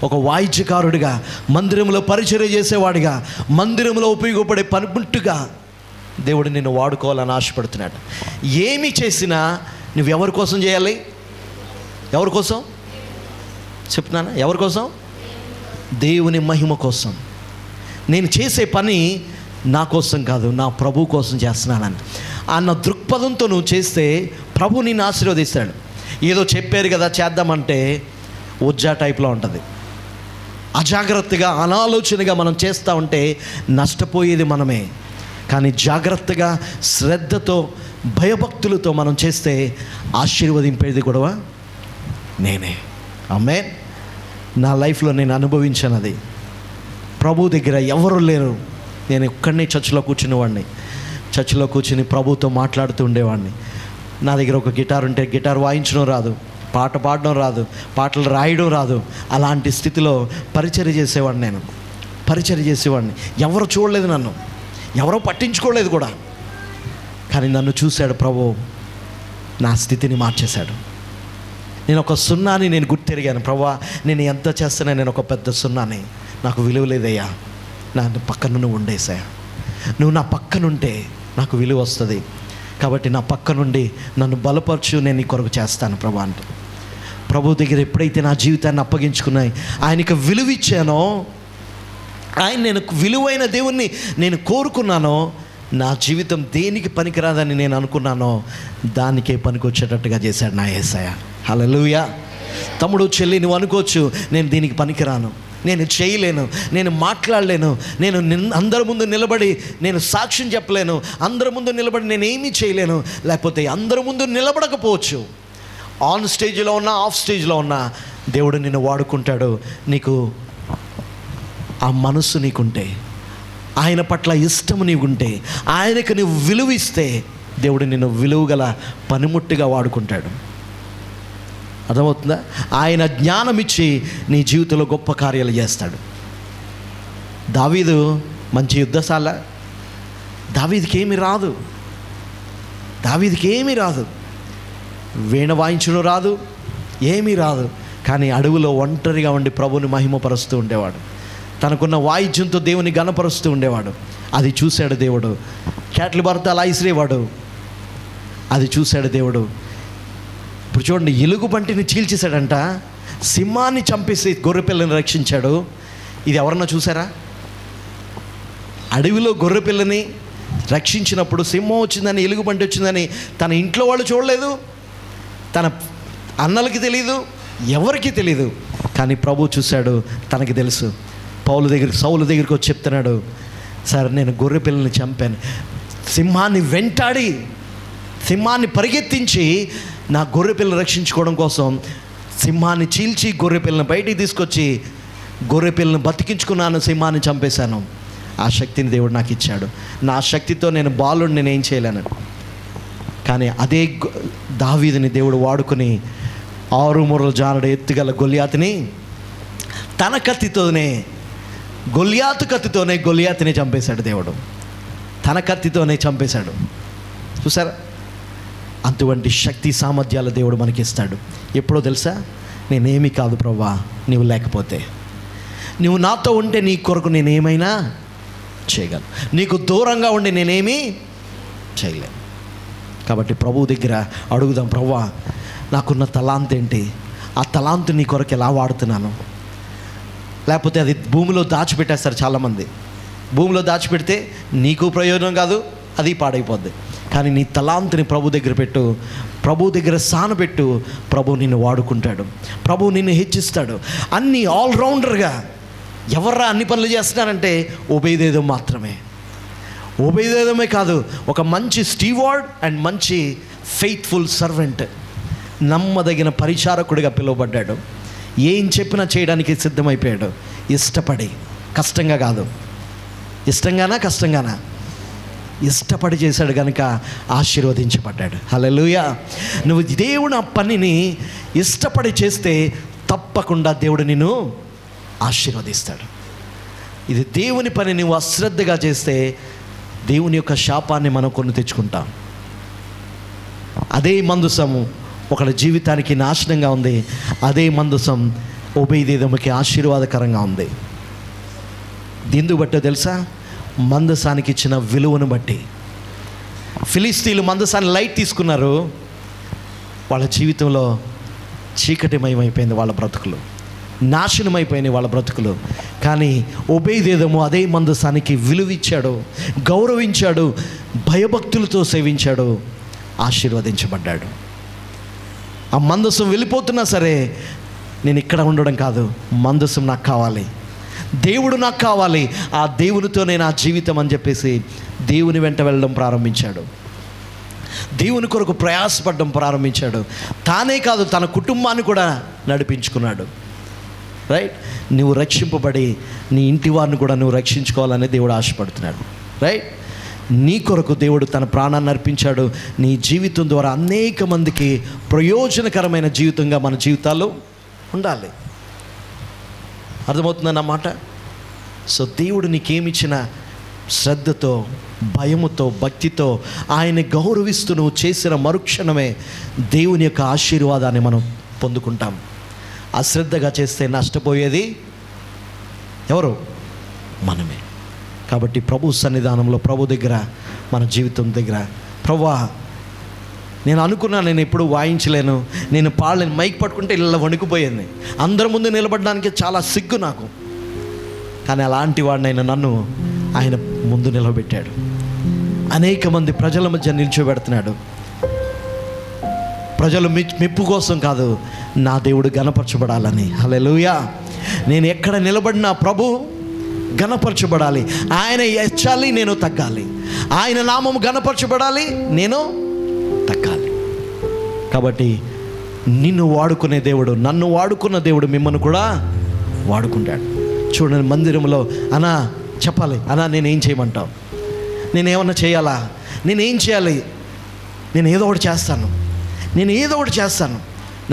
ఒక వాయిద్యకారుడిగా, మందిరంలో పరిచర్య చేసేవాడిగా, మందిరంలో ఉపయోగపడే పనిముట్టుగా దేవుడు నిన్ను వాడుకోవాలని ఆశపడుతున్నాడు. ఏమి చేసినా నువ్వు ఎవరి కోసం చేయాలి? ఎవరి కోసం చెప్తున్నానా? ఎవరి కోసం? దేవుని మహిమ కోసం. నేను చేసే పని నా కోసం కాదు, నా ప్రభు కోసం చేస్తున్నానని అన్న దృక్పథంతో నువ్వు చేస్తే ప్రభు నిన్ను ఆశీర్వదిస్తాడు. ఏదో చెప్పారు కదా చేద్దామంటే ఉజ్జా టైప్లో ఉంటుంది. అజాగ్రత్తగా అనాలోచనగా మనం చేస్తూ ఉంటే నష్టపోయేది మనమే. కానీ జాగ్రత్తగా శ్రద్ధతో భయభక్తులతో మనం చేస్తే ఆశీర్వదింపేది కూడా నేనే. ఆమేన్. నా లైఫ్లో నేను అనుభవించాను అది. ప్రభు దగ్గర ఎవరు లేరు, నేను ఒక్కడినే చర్చిలో కూర్చునేవాడిని. చర్చిలో కూర్చుని ప్రభుతో మాట్లాడుతూ ఉండేవాడిని. నా దగ్గర ఒక గిటార్ ఉంటే గిటార్ వాయించడం రాదు, పాట పాడడం రాదు, పాటలు రాయడం రాదు. అలాంటి స్థితిలో పరిచర్య చేసేవాడిని. నేను పరిచర్య చేసేవాడిని. ఎవరు చూడలేదు, నన్ను ఎవరో పట్టించుకోలేదు కూడా. కానీ నన్ను చూశాడు ప్రభు, నా స్థితిని మార్చేశాడు. నేను ఒక సున్నాని నేను గుర్తెరిగాను. ప్రభువా, నేను ఎంత చేస్తున్నా నేను ఒక పెద్ద సున్నాని, నాకు విలువ లేదయ్యా. నా పక్కన నువ్వు ఉండేసాయా, నువ్వు నా పక్కనుంటే నాకు విలువ వస్తుంది. కాబట్టి నా పక్క నుండి నన్ను బలపరచు, నేను నీ కొరకు చేస్తాను ప్రభు అంటే. ప్రభు దగ్గర ఎప్పుడైతే నా జీవితాన్ని అప్పగించుకున్నాయి, ఆయనకు విలువ ఇచ్చానో, ఆయన నేను విలువైన దేవుణ్ణి నేను కోరుకున్నానో, నా జీవితం దేనికి పనికిరాదని నేను అనుకున్నానో దానికే పనికొచ్చేటట్టుగా చేశాడు నా యేసయ్య. హల్లెలూయా. తమ్ముడు చెల్లి, నువ్వు అనుకోవచ్చు నేను దీనికి పనికిరాను, నేను చేయలేను, నేను మాట్లాడలేను, నేను అందరి ముందు నిలబడి నేను సాక్ష్యం చెప్పలేను, అందరి ముందు నిలబడి నేను ఏమీ చేయలేను, లేకపోతే అందరి ముందు నిలబడకపోవచ్చు. ఆన్ స్టేజ్లో ఉన్నా, ఆఫ్ స్టేజ్లో ఉన్నా దేవుడు నిన్ను వాడుకుంటాడు. నీకు ఆ మనస్సు నీకుంటే, ఆయన పట్ల ఇష్టము నీకుంటే, ఆయనకు నువ్వు విలువ ఇస్తే దేవుడు నిన్ను విలువగల పనిముట్టుగా వాడుకుంటాడు. అర్థమవుతుందా? ఆయన జ్ఞానం ఇచ్చి నీ జీవితంలో గొప్ప కార్యాలు చేస్తాడు. దావీదు మంచి యుద్ధశాల, దావీదికి ఏమీ రాదు, దావీదికి ఏమీ రాదు, వీణ వాయించడం రాదు, ఏమీ రాదు. కానీ అడవిలో ఒంటరిగా ఉండి ప్రభుని మహిమపరుస్తూ ఉండేవాడు. తనకున్న వాయిద్యంతో దేవుని గణపరుస్తూ ఉండేవాడు. అది చూశాడు దేవుడు. కేట్ల భర్త అలా ఇసిరేవాడు, అది చూశాడు దేవుడు. ఇప్పుడు చూడండి, ఎలుగుబంటిని చీల్చేశాడంట, సింహాన్ని చంపేసి గొర్రెపిల్లని రక్షించాడు. ఇది ఎవరన్నా చూసారా? అడవిలో గొర్రెపిల్లని రక్షించినప్పుడు సింహం వచ్చిందని, ఎలుగుబంటి వచ్చిందని తన ఇంట్లో వాళ్ళు చూడలేదు, తన అన్నలకి తెలియదు, ఎవరికి తెలియదు. కానీ ప్రభు చూశాడు, తనకి తెలుసు. సౌలు దగ్గరికి వచ్చి చెప్తున్నాడు, సార్ నేను గొర్రె పిల్లని చంపాను. సింహాన్ని వెంటాడి, సింహాన్ని పరిగెత్తించి నా గొర్రె పిల్లని రక్షించుకోవడం కోసం సింహాన్ని చీల్చి గొర్రె పిల్లని బయటికి తీసుకొచ్చి గొర్రె పిల్లని బతికించుకున్నాను, సింహాన్ని చంపేశాను. ఆ శక్తిని దేవుడు నాకు ఇచ్చాడు. నా శక్తితో నేను బాలుడిని నేను ఏం చేయలేను. కానీ అదే దావీదుని దేవుడు వాడుకుని 6 మూరల జానుడు ఎత్తుగల గొలియాతుని తన కత్తితోనే, గొలియాతు కత్తితోనే గొలియాతుని చంపేశాడు దేవుడు. తన కత్తితోనే చంపేశాడు. చూసారా? అటువంటి శక్తి సామర్థ్యాల దేవుడు మనకి ఇస్తాడు. ఎప్పుడో తెలుసా? నేనేమి కాదు ప్రభువా నీవు లేకపోతే, నువ్వు నాతో ఉంటే నీ కొరకు నేనేమైనా చేయగలను, నీకు దూరంగా ఉండి నేనేమీ చేయలేను. కాబట్టి ప్రభువు దగ్గర అడుగుదాం, ప్రభువా నాకున్న తలాంత్ ఏంటి, ఆ తలాంతు నీ కొరకు ఎలా వాడుతున్నాను. లేకపోతే అది భూమిలో దాచిపెట్టేస్తారు చాలామంది. భూమిలో దాచిపెడితే నీకు ప్రయోజనం కాదు, అది పాడైపోద్ది. కానీ నీ తలాంతుని ప్రభు దగ్గర పెట్టు, ప్రభు దగ్గర సానబెట్టు, ప్రభు నిన్ను వాడుకుంటాడు, ప్రభు నిన్ను హెచ్చిస్తాడు. అన్నీ ఆల్రౌండర్గా. ఎవర్రా అన్ని పనులు చేస్తున్నారంటే ఒబేదేదోం మాత్రమే. ఒబేదేదోమే కాదు, ఒక మంచి స్టీవార్డ్ అండ్ మంచి ఫెయిత్ఫుల్ సర్వెంట్, నమ్మదగిన పరిచారకుడిగా పిలువబడ్డాడు. ఏం చెప్పినా చేయడానికి సిద్ధమైపోయాడు. ఇష్టపడి, కష్టంగా కాదు. ఇష్టంగానా కష్టంగానా? ఇష్టపడి చేశాడు కనుక ఆశీర్వదించబడ్డాడు. హల్లెలూయా. నువ్వు దేవుని ఆ పనిని ఇష్టపడి చేస్తే తప్పకుండా దేవుడు నిన్ను ఆశీర్వదిస్తాడు. ఇది దేవుని పని నువ్వు అశ్రద్ధగా చేస్తే దేవుని యొక్క శాపాన్ని మనం కొని తెచ్చుకుంటాం. అదే మందసము ఒకళ్ళ జీవితానికి నాశనంగా ఉంది, అదే మందసం ఒబేదేదోముకి ఆశీర్వాదకరంగా ఉంది. దీన్ని బట్టో తెలుసా? మందసానికి ఇచ్చిన విలువను బట్టి. ఫిలిస్తీన్లు మందసాన్ని లైట్ తీసుకున్నారు, వాళ్ళ జీవితంలో చీకటిమయమైపోయింది, వాళ్ళ బ్రతుకులు నాశనమైపోయినాయి, వాళ్ళ బ్రతుకులు. కానీ ఒబేదేదోము అదే మందసానికి విలువిచ్చాడు, గౌరవించాడు, భయభక్తులతో సేవించాడు, ఆశీర్వదించబడ్డాడు. ఆ మందసం వెళ్ళిపోతున్నా సరే నేను ఇక్కడ ఉండడం కాదు, మందసం నాకు కావాలి, దేవుడు నాకు కావాలి, ఆ దేవునితోనే నా జీవితం అని చెప్పేసి దేవుని వెంట వెళ్ళడం ప్రారంభించాడు. దేవుని కొరకు ప్రయాసపడడం ప్రారంభించాడు. తానే కాదు తన కుటుంబాన్ని కూడా నడిపించుకున్నాడు. రైట్? నువ్వు రక్షింపబడి నీ ఇంటి వారిని కూడా నువ్వు రక్షించుకోవాలని దేవుడు ఆశపడుతున్నాడు. రైట్? నీ కొరకు దేవుడు తన ప్రాణాన్ని అర్పించాడు. నీ జీవితం ద్వారా అనేక మందికి ప్రయోజనకరమైన జీవితంగా మన జీవితాల్లో ఉండాలి. అర్థమవుతుందన్నమాట. సో దేవుడు నీకేమిచ్చిన శ్రద్ధతో, భయముతో, భక్తితో ఆయన గౌరవిస్తూ నువ్వు చేసిన మరుక్షణమే దేవుని యొక్క ఆశీర్వాదాన్ని మనం పొందుకుంటాం. అశ్రద్ధగా చేస్తే నష్టపోయేది ఎవరు? మనమే. కాబట్టి ప్రభు సన్నిధానంలో, ప్రభు దగ్గర, మన జీవితం దగ్గర, ప్రభువా నేను అనుకున్నాను నేను ఎప్పుడు వాయించలేను, నేను పాడలేను, మైక్ పట్టుకుంటే ఇలా వణికిపోయింది, అందరి ముందు నిలబడడానికి చాలా సిగ్గు నాకు. కానీ అలాంటి వాడినైనా నన్ను ఆయన ముందు నిలబెట్టాడు. అనేక మంది ప్రజల మధ్య నిల్చోబెడుతున్నాడు. ప్రజలు మెప్పు కోసం కాదు, నా దేవుడు ఘనపరచబడాలని. హల్లెలూయా. నేను ఎక్కడ నిలబడినా ప్రభు ఘనపరచబడాలి, ఆయన హెచ్చాలి, నేను తగ్గాలి, ఆయన నామము ఘనపరచబడాలి, నేను తగ్గాలి. కాబట్టి నిన్ను వాడుకునే దేవుడు, నన్ను వాడుకున్న దేవుడు మిమ్మల్ని కూడా వాడుకుంటాడు. చూడండి, మందిరంలో అన్నా చెప్పాలి, అన్నా నేనేం చేయమంటావు, నేనేమన్నా చేయాలా, నేనేం చేయాలి, నేను ఏదో ఒకటి చేస్తాను, నేను ఏదో ఒకటి చేస్తాను,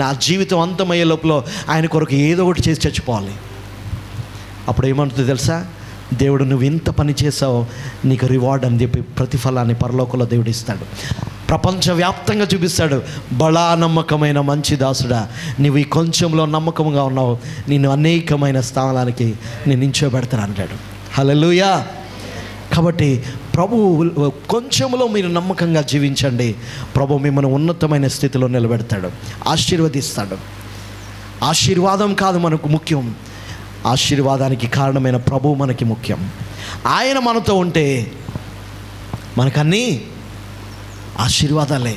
నా జీవితం అంతమయ్యే లోపల ఆయన కొరకు ఏదో ఒకటి చేసి చచ్చిపోవాలి. అప్పుడు ఏమంటుందో తెలుసా? దేవుడు నువ్వు ఇంత పని చేసావు, నీకు రివార్డ్ అని చెప్పి ప్రతిఫలాన్ని పరలోకంలో దేవుడు ఇస్తాడు. ప్రపంచవ్యాప్తంగా చూపిస్తాడు. బలా నమ్మకమైన మంచి దాసుడా, నువ్వు ఈ కొంచెంలో నమ్మకంగా ఉన్నావు, నిన్ను అనేకమైన స్థానానికి నేను నించోబెడతాను అంటాడు. హల్లెలూయా. కాబట్టి ప్రభు కొంచెంలో మీరు నమ్మకంగా జీవించండి, ప్రభు మిమ్మల్ని ఉన్నతమైన స్థితిలో నిలబెడతాడు, ఆశీర్వదిస్తాడు. ఆశీర్వాదం కాదు మనకు ముఖ్యం, ఆశీర్వాదానికి కారణమైన ప్రభు మనకి ముఖ్యం. ఆయన మనతో ఉంటే మనకన్నీ ఆశీర్వాదాలే.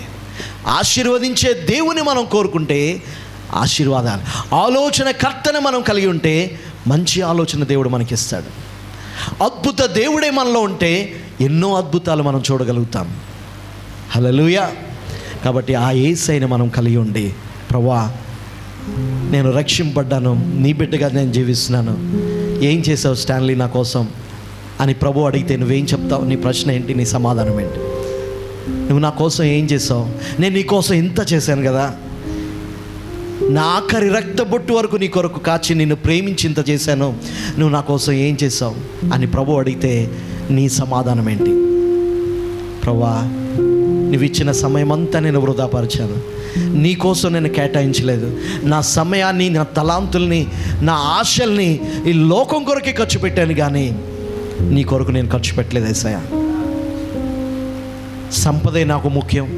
ఆశీర్వదించే దేవుని మనం కోరుకుంటే ఆశీర్వాదాలు. ఆలోచన కర్తను మనం కలిగి ఉంటే మంచి ఆలోచన దేవుడు మనకిస్తాడు. అద్భుత దేవుడే మనలో ఉంటే ఎన్నో అద్భుతాలు మనం చూడగలుగుతాం. హల్లెలూయా. కాబట్టి ఆ యేసయ్యను మనం కలిగి ఉండి, ప్రభువా నేను రక్షింపబడ్డాను, నీ బిడ్డగా నేను జీవిస్తున్నాను, ఏం చేసావు స్టాన్లీ నా కోసం అని ప్రభు అడిగితే నువ్వేం చెప్తావు? నీ ప్రశ్న ఏంటి? నీ సమాధానం ఏంటి? నువ్వు నా కోసం ఏం చేసావు? నేను నీ కోసం ఇంత చేశాను కదా, నా ఆఖరి రక్త బొట్టు వరకు నీ కొరకు కాచి నిన్ను ప్రేమించి ఇంత చేశాను, నువ్వు నా కోసం ఏం చేసావు అని ప్రభు అడిగితే నీ సమాధానం ఏంటి? ప్రభువా నువ్వు ఇచ్చిన సమయం అంతా నేను వృధాపరిచాను, నీ కోసం నేను కేటాయించలేదు, నా సమయాన్ని, నా తలాంతుల్ని, నా ఆశల్ని ఈ లోకం కొరకే ఖర్చు పెట్టాను, కానీ నీ కొరకు నేను ఖర్చు పెట్టలేదు యేసయ్యా. సంపదే నాకు ముఖ్యం,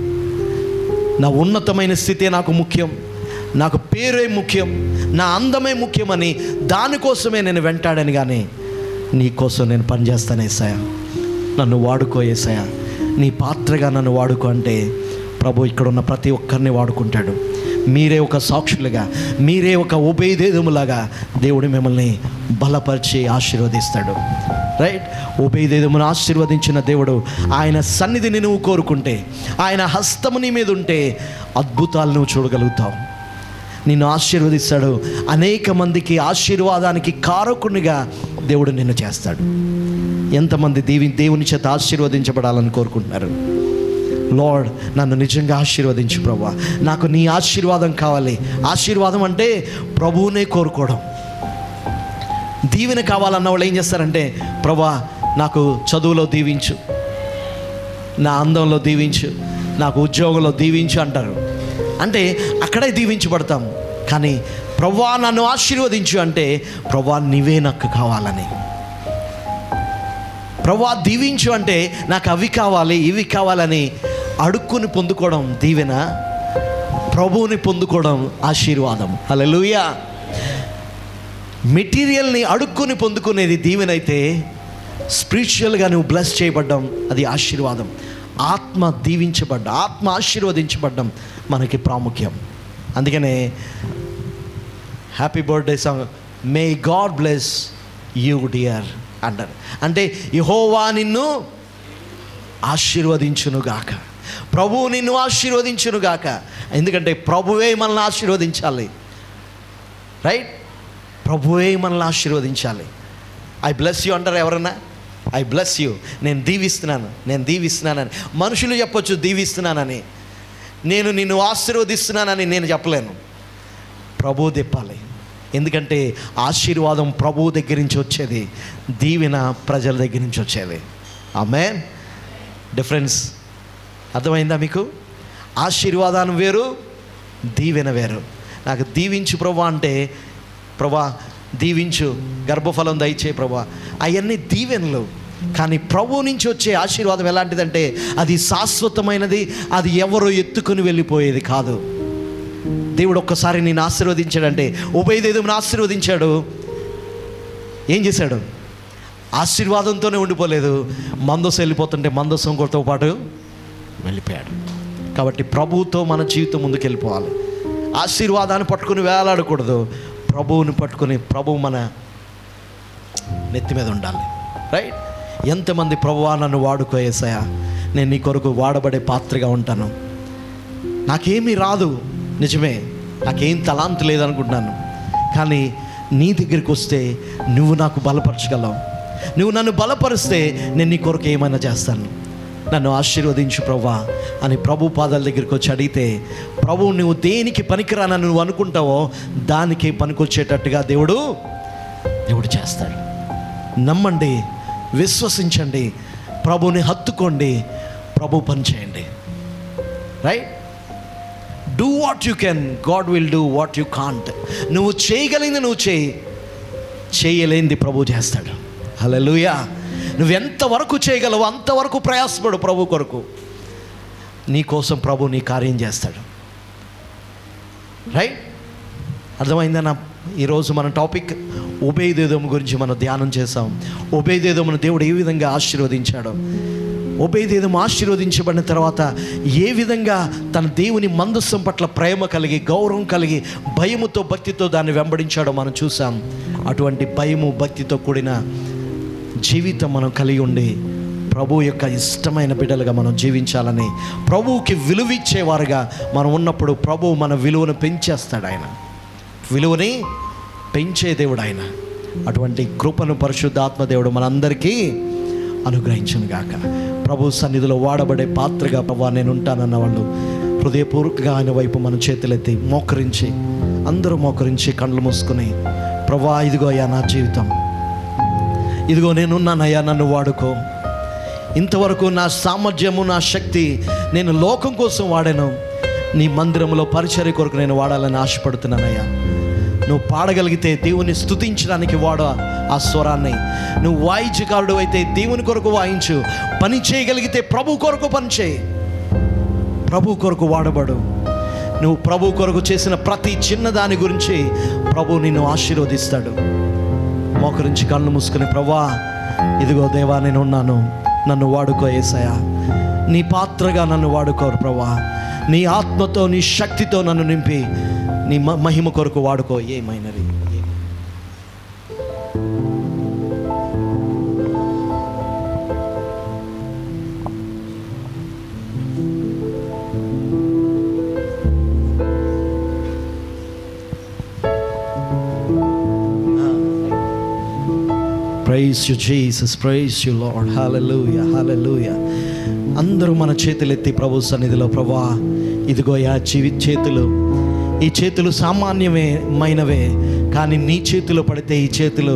నా ఉన్నతమైన స్థితే నాకు ముఖ్యం, నాకు పేరే ముఖ్యం, నా అందమే ముఖ్యమని దానికోసమే నేను వెంటాడాను, కానీ నీ కోసం నేను పనిచేస్తాను యేసయ్యా. నన్ను వాడుకో యేసయ్యా, నీ పాత్రగా నన్ను వాడుకో అంటే ప్రభు ఇక్కడ ఉన్న ప్రతి ఒక్కరిని వాడుకుంటాడు. మీరే ఒక సాక్షులుగా, మీరే ఒక ఓబేదేదోములాగా దేవుడు మిమ్మల్ని బలపరిచి ఆశీర్వదిస్తాడు. రైట్? ఓబేదేదోమును ఆశీర్వదించిన దేవుడు, ఆయన సన్నిధిని నువ్వు కోరుకుంటే, ఆయన హస్తము నీ మీద ఉంటే అద్భుతాలు నువ్వు చూడగలుగుతావు. నిన్ను ఆశీర్వదిస్తాడు. అనేక మందికి ఆశీర్వాదానికి కారకునిగా దేవుడు నిన్ను చేస్తాడు. ఎంతమంది దేవుని చేత ఆశీర్వదించబడాలని కోరుకుంటున్నారు? లార్డ్ నన్ను నిజంగా ఆశీర్వదించు ప్రభువా, నాకు నీ ఆశీర్వాదం కావాలి. ఆశీర్వాదం అంటే ప్రభువునే కోరుకోవడం. దీవెన కావాలన్న వాళ్ళు ఏం చేస్తారంటే, ప్రభువా నాకు చదువులో దీవించు, నా అందంలో దీవించు, నాకు ఉద్యోగంలో దీవించు అంటారు. అంటే అక్కడే దీవించబడతాం. కానీ ప్రభువా నన్ను ఆశీర్వదించు అంటే ప్రభువా నీవే నాకు కావాలని. ప్రభువా దీవించు అంటే నాకు అవి కావాలి, ఇవి కావాలని అడుక్కుని పొందుకోవడం దీవెన, ప్రభువుని పొందుకోవడం ఆశీర్వాదం. హల్లెలూయా. మెటీరియల్ని అడుక్కుని పొందుకునేది దీవెనైతే, స్పిరిచువల్గా నువ్వు బ్లెస్ చేయబడ్డం అది ఆశీర్వాదం. ఆత్మ దీవించబడ్డ, ఆత్మ ఆశీర్వదించబడ్డం మనకి ప్రాముఖ్యం. అందుకనే happy birthday song, May God bless you dear అంటారు. అంటే యెహోవా నిన్ను ఆశీర్వదించునుగాక, ప్రభువు నిన్ను ఆశీర్వదించునుగాక. ఎందుకంటే ప్రభువే మనల్ని ఆశీర్వదించాలి. రైట్? ప్రభువే మనల్ని ఆశీర్వదించాలి. ఐ బ్లెస్ యూ అంటారు ఎవరన్నా? ఐ బ్లెస్ యూ, నేను దీవిస్తున్నాను, నేను దీవిస్తున్నానని. మనుషులు చెప్పొచ్చు దీవిస్తున్నానని, నేను నిన్ను ఆశీర్వదిస్తున్నానని నేను చెప్పలేను. ప్రభువు తెప్పాలి. ఎందుకంటే ఆశీర్వాదం ప్రభువు దగ్గర నుంచి వచ్చేది, దీవెన ప్రజల దగ్గర నుంచి వచ్చేది. ఆమేన్. డిఫరెన్స్ అర్థమైందా మీకు? ఆశీర్వాదం వేరు, దీవెన వేరు. నాకు దీవించు ప్రభా అంటే, ప్రభా దీవించు, గర్భఫలం దయచే ప్రభా, అవన్నీ దీవెనలు. కానీ ప్రభువు నుంచి వచ్చే ఆశీర్వాదం ఎలాంటిదంటే అది శాశ్వతమైనది, అది ఎవరో ఎత్తుకుని వెళ్ళిపోయేది కాదు. దేవుడు ఒక్కసారి నేను ఆశీర్వదించాడంటే, ఓబేదేదోమును ఆశీర్వదించాడు, ఏం చేశాడు? ఆశీర్వాదంతోనే ఉండిపోలేదు, మందసం వెళ్ళిపోతుంటే మందసంతో పాటు వెళ్ళిపోయాడు. కాబట్టి ప్రభువుతో మన జీవితం ముందుకు వెళ్ళిపోవాలి. ఆశీర్వాదాన్ని పట్టుకుని వేలాడకూడదు, ప్రభువుని పట్టుకుని ప్రభువు మన నెత్తి మీద ఉండాలి. రైట్? ఎంతమంది ప్రభువా నన్ను వాడుకో యేసయ్యా, నేను నీ కొరకు వాడబడే పాత్రగా ఉంటాను. నాకేమీ రాదు, నిజమే, నాకేం తలాంతు లేదనుకుంటున్నాను, కానీ నీ దగ్గరికి వస్తే నువ్వు నాకు బలపరచగలవు. నువ్వు నన్ను బలపరిస్తే నేను నీ కొరకు ఏమైనా చేస్తాను. నన్ను ఆశీర్వదించు ప్రభువా అని ప్రభు పాదాల దగ్గరికి వచ్చి అడిగితే, ప్రభువు నువ్వు దేనికి పనికిరానని నువ్వు అనుకుంటావో దానికి పనికొచ్చేటట్టుగా దేవుడు చేస్తాడు. నమ్మండి, విశ్వసించండి, ప్రభుని హత్తుకోండి, ప్రభు పని చేయండి. Right? Do what you can, God will do what you can't. నువ్వు చేయగలిగింది నువ్వు చేయలేనిది ప్రభు చేస్తాడు. హల్లెలూయా. నువ్వు ఎంతవరకు చేయగలవు అంతవరకు ప్రయాసపడు ప్రభు కొరకు. నీ కోసం ప్రభు నీ కార్యం చేస్తాడు. రైట్? అర్థమైందన్నా? ఈరోజు మన టాపిక్ ఓబేదేదోము గురించి మనం ధ్యానం చేసాం. ఓబేదేదోమును దేవుడు ఏ విధంగా ఆశీర్వదించాడో. ఓబేదెదోము ఆశీర్వదించబడిన తర్వాత ఏ విధంగా తన దేవుని మందస్సం పట్ల ప్రేమ కలిగి, గౌరవం కలిగి, భయముతో, భక్తితో దాన్ని వెంబడించాడో మనం చూసాం. అటువంటి భయము, భక్తితో కూడిన జీవితం మనం కలిగి ఉండి ప్రభు యొక్క ఇష్టమైన బిడ్డలుగా మనం జీవించాలని, ప్రభువుకి విలువ ఇచ్చేవారుగా మనం ఉన్నప్పుడు ప్రభు మన విలువను పెంచేస్తాడు. ఆయన విలువని పెంచే దేవుడు ఆయన. అటువంటి కృపను పరిశుద్ధాత్మ దేవుడు మనందరికీ అనుగ్రహించును గాక. ప్రభు సన్నిధిలో వాడబడే పాత్రగా ప్రభు నేను ఉంటానన్న వాళ్ళు హృదయపూర్వకంగా ఆయన వైపు మనం చేతులెత్తి మోకరించి, అందరూ మోకరించి కళ్ళు మూసుకుని, ప్రభా ఇదిగో అయ్యా నా జీవితం, ఇదిగో నేనున్నానయ్యా, నన్ను వాడుకో. ఇంతవరకు నా సామర్థ్యము, నా శక్తి నేను లోకం కోసం వాడాను, నీ మందిరంలో పరిచర్య కొరకు నేను వాడాలని ఆశపడుతున్నానయ్యా. నువ్వు పాడగలిగితే దేవుని స్తుతించడానికి వాడు ఆ స్వరాన్ని. నువ్వు వాయిద్యకారుడు అయితే దేవుని కొరకు వాయించు. పని చేయగలిగితే ప్రభు కొరకు పని చేయి, ప్రభు కొరకు వాడబడు. నువ్వు ప్రభు కొరకు చేసిన ప్రతి చిన్నదాని గురించి ప్రభు నిన్ను ఆశీర్వదిస్తాడు. మోకరించి కళ్ళు మూసుకుని, ప్రభా ఇదిగో దేవా నేను ఉన్నాను, నన్ను వాడుకో యేసయ్యా, నీ పాత్రగా నన్ను వాడుకోరు ప్రభా, నీ ఆత్మతో, నీ శక్తితో నన్ను నింపి నీ మహిమ కొరకు వాడుకో. ఏమైనది praise you Jesus, praise you Lord, hallelujah, hallelujah. అందరూ మన చేతులెత్తి ప్రభు సన్నిధిలో, ప్రభా ఇదిగో చేతులు, ఈ చేతులు సామాన్యమైనవే, కానీ నీ చేతిలో పడితే ఈ చేతులు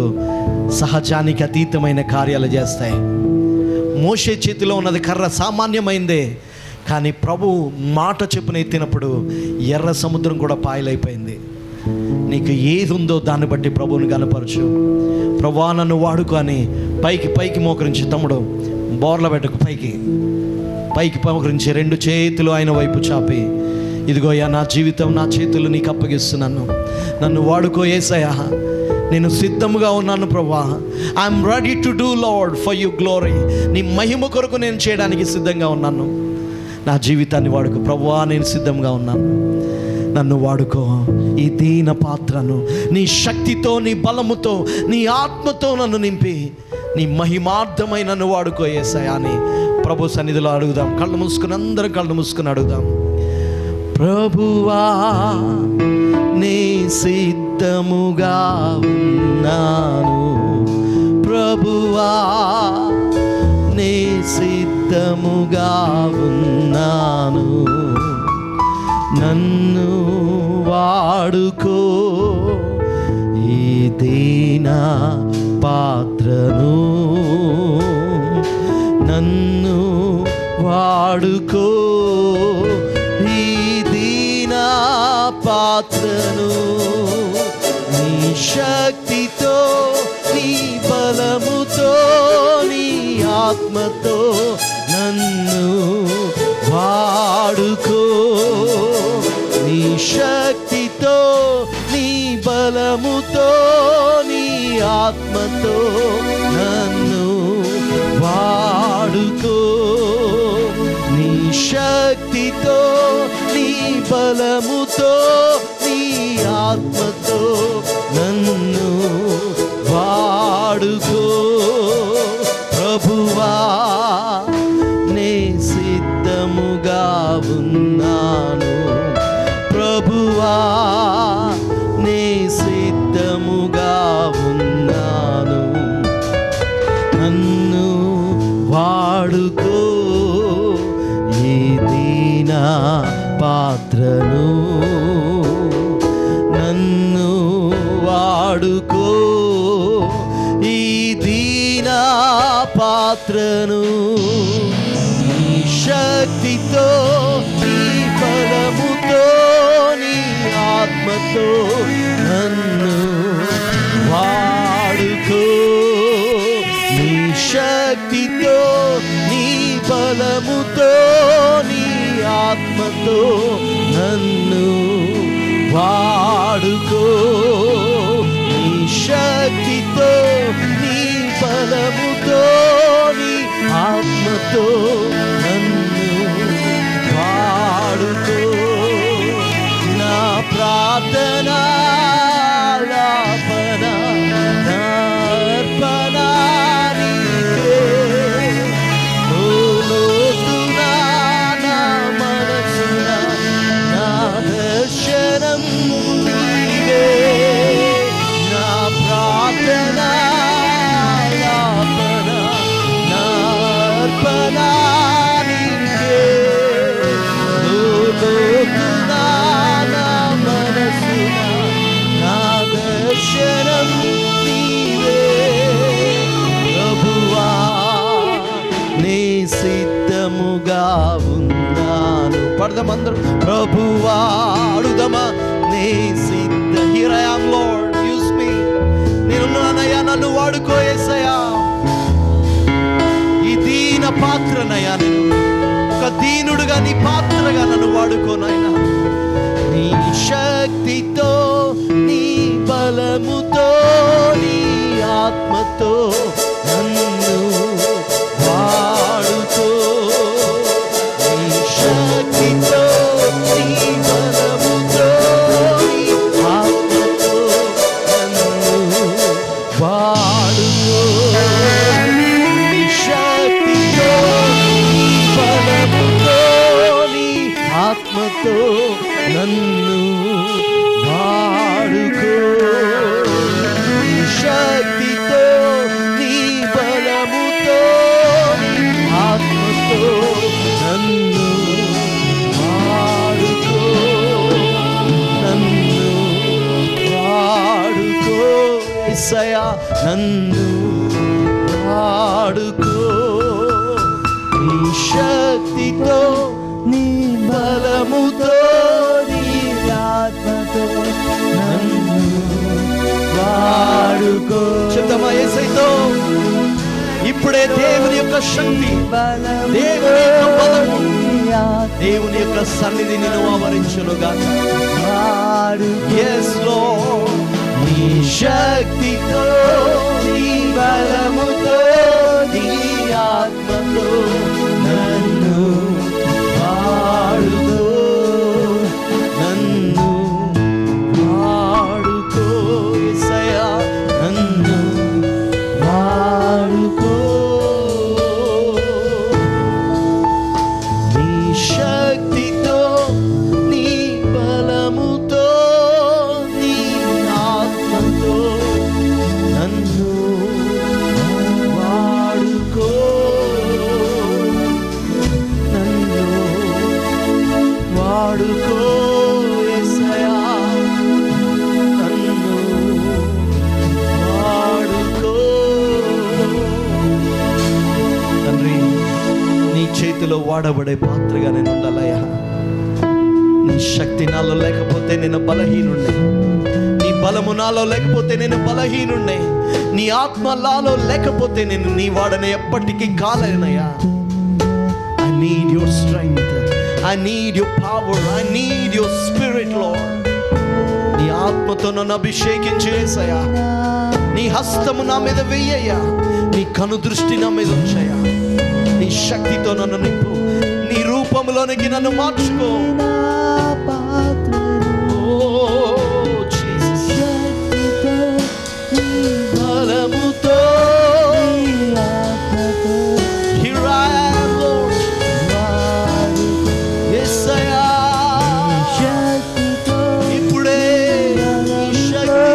సహజానికి అతీతమైన కార్యాలు చేస్తాయి. మోషే చేతిలో ఉన్నది కర్ర సామాన్యమైందే, కానీ ప్రభు మాట చెప్పున ఎత్తినప్పుడు ఎర్ర సముద్రం కూడా పాయలైపోయింది. నీకు ఏది ఉందో దాన్ని బట్టి ప్రభువుని కనపరచు. ప్రభా నన్ను వాడుకో అని పైకి మోకరించి, తమ్ముడు బోర్ల పెట్టకు, పైకి మోకరించి రెండు చేతులు ఆయన వైపు చాపి, ఇదిగోయ్యా నా జీవితం, నా చేతులు నీకు అప్పగిస్తున్నాను, నన్ను వాడుకో యేసయ్యా, నేను సిద్ధముగా ఉన్నాను ప్రభా. I'm ready to do lord for you glory. నీ మహిమ కొరకు నేను చేయడానికి సిద్ధంగా ఉన్నాను. నా జీవితాన్ని వాడుకో ప్రభువా, నేను సిద్ధంగా ఉన్నాను, నన్ను వాడుకో. ఈ దీన పాత్రను నీ శక్తితో, నీ బలముతో, నీ ఆత్మతో నన్ను నింపి నీ మహిమార్థమై నన్ను వాడుకో యేసయ్యా అని ప్రభు సన్నిధిలో అడుగుదాం. కళ్ళు మూసుకుని, అందరం కళ్ళు మూసుకుని అడుగుదాం. ప్రభువా నీ సిద్ధముగా ఉన్నాను, ప్రభువా నీ సిద్ధముగా ఉన్నాను, నన్ను వాడుకో. ఈ దీన పాత్రను నన్ను వాడుకో. ఈ దీన పాత్రను నీ శక్తితో, నీ బలముతో, నీ ఆత్మతో నన్ను వాడుకో. నీ శక్తితో, నీ బలముతో, నీ ఆత్మతో నన్ను వాడుకో. నీ శక్తితో, నీ బలముతో, నీ ఆత్మతో నన్ను వాడుకో. ప్రభువా నే సిద్ధముగా ఉన్నాను, ప్రభువా నే సిద్ధముగా ఉన్నాను, నన్ను వాడుకో. ఈ దీన పాత్రను నన్ను వాడుకో. ఈ దీన పాత్రను నీ శక్తితో, నీ బలముతో, నీ ఆత్మతో నన్ను వాడుకో. నీ శక్తితో, నీ బలముతో, నీ ఆత్మతో నన్ను వాడుకో. నీ శక్తితో, నీ బలముతో, నీ ఆత్మతో బలముతో నన్ను వాడుకో. నా ప్రార్థన లాపన అర్పణ నీకే. ఓ లోతున నా మనసున నా దర్శనం నీవే. నా ప్రార్థన లాపన నా అర్పణ నీకే. ఓ లోతున నా మనసున నా దర్శనం నీవే. ప్రభువా నీ సిద్ధముగా ఉన్నాను. పడదామందరూ ప్రభువా అడుగుదామా. నీ సిద్ధ here I am Lord use me. నేనున్నానయ్యా, నన్ను వాడుకో యేసయ్యా. ఈ దీన పాత్రనయ్యా, నేను ఒక దీనుడుగా నీ పాత్రగా నన్ను వాడుకోనైనా. నీ శక్తితో నీ బలముతో నీ ఆత్మతో నన్ను వాడుకో. నీ శక్తితో నీ బలముతో నీ ఆత్మతో నన్ను వాడుకో. నీ శక్తితో నీ బలముతో నీ ఆత్మతో నన్ను వాడుకో. నీ శక్తితో నీ బలముతో నీ ఆత్మతో నన్ను వాడుకో. నన్ను వాడుకో యేసయ్యా, నన్ను వాడుకో. నీ శక్తితో నీ బలముతో నీ ఆత్మతో నన్ను వాడుకో. చెప్తామా యేసయ్యతో. ఇప్పుడే దేవుని యొక్క శక్తి, దేవుని యొక్క బలము, దేవుని యొక్క సన్నిధి నిన్ను ఆవరించునుగా. yes Lord. నీ శక్తితో నీ బలముతో నీ ఆత్మతో నన్ను వాడుకో. నన్ను వాడుకో యేసయ్యా, నన్ను వాడుకో. నీ శక్తితో నీ బలముతో నీ ఆత్మతో నన్ను వాడుకో. నన్ను వాడుకో యేసయ్యా, నన్ను వాడుకో. తండ్రి, నీ చేతిలో వాడబడే పాత్రగా నేను ఉండాలయ్యా. నీ శక్తి నాలో లేకపోతే నేను బలహీనుండే. నీ బలము నాలో లేకపోతే నేను బలహీనుండే. నీ ఆత్మ నాలో లేకపోతే నేను నీ వాడని ఎప్పటికీ కాలేనయ్యా. I need your strength. I need your power. I need your spirit, Lord. నీ ఆత్మతో నన్ను అభిషేకించేసయ్యా. నీ హస్తము నా మీద వెయ్యయ్యా. నీ కను దృష్టి నా మీద ఉంచయ్యా. నీ శక్తితో నన్ను నింపు. నీ రూపంలోనికి నన్ను మార్చుకో. బలముతో here I am, Lord. యేసయ్యా, ఇప్పుడే నీ శక్తితో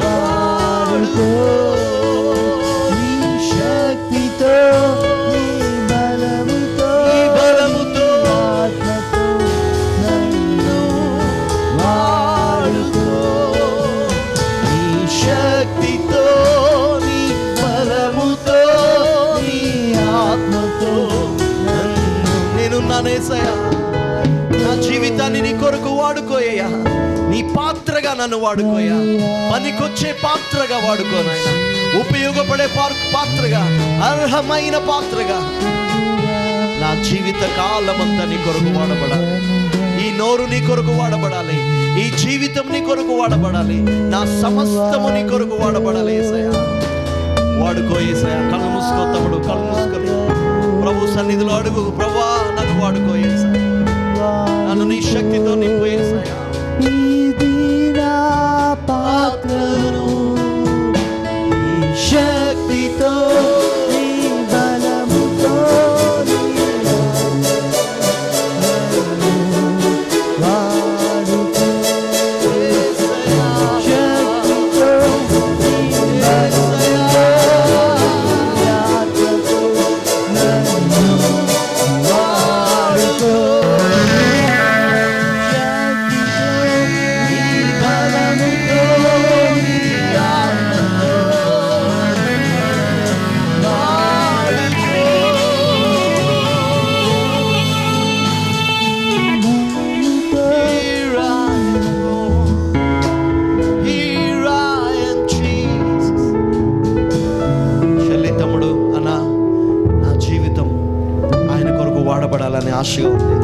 వాడుకో. నీ శక్తితో నీ బలముతో ఆత్మతో నన్ను వాడుకో. నీ శక్తితో నీ బలముతో నీ ఆత్మతో నన్ను. నేనున్నాను యేసయ్యా. నా జీవితాన్ని నీ కొరకు వాడుకోయ్యా. నీ పాత్రగా నన్ను వాడుకోయా. పనికొచ్చే పాత్రగా వాడుకోనాయనా. ఉపయోగపడే పాత్రగా, అర్హమైన పాత్రగా నా జీవిత కాలమంతా నీ కొరకు వాడబడాలి. ఈ నోరు నీ కొరకు వాడబడాలి. ఈ జీవితం నీ కొరకు వాడబడాలి. నా సమస్తము నీ కొరకు వాడబడాలి యేసయ్యా. వాడుకో యేసయ్యా. కళ్ళు మూసుకో తమ్ముడు, కళ్ళు మూసుకొని ప్రభు సన్నిధిలో అడుగు, ప్రభా నన్ను వాడుకో యేసయ్యా, నన్ను నీ శక్తితో నింపు యేసయ్యా. పాత్రను శక్తితో బలముతో వాడబడాలని ఆశగా ఉంది.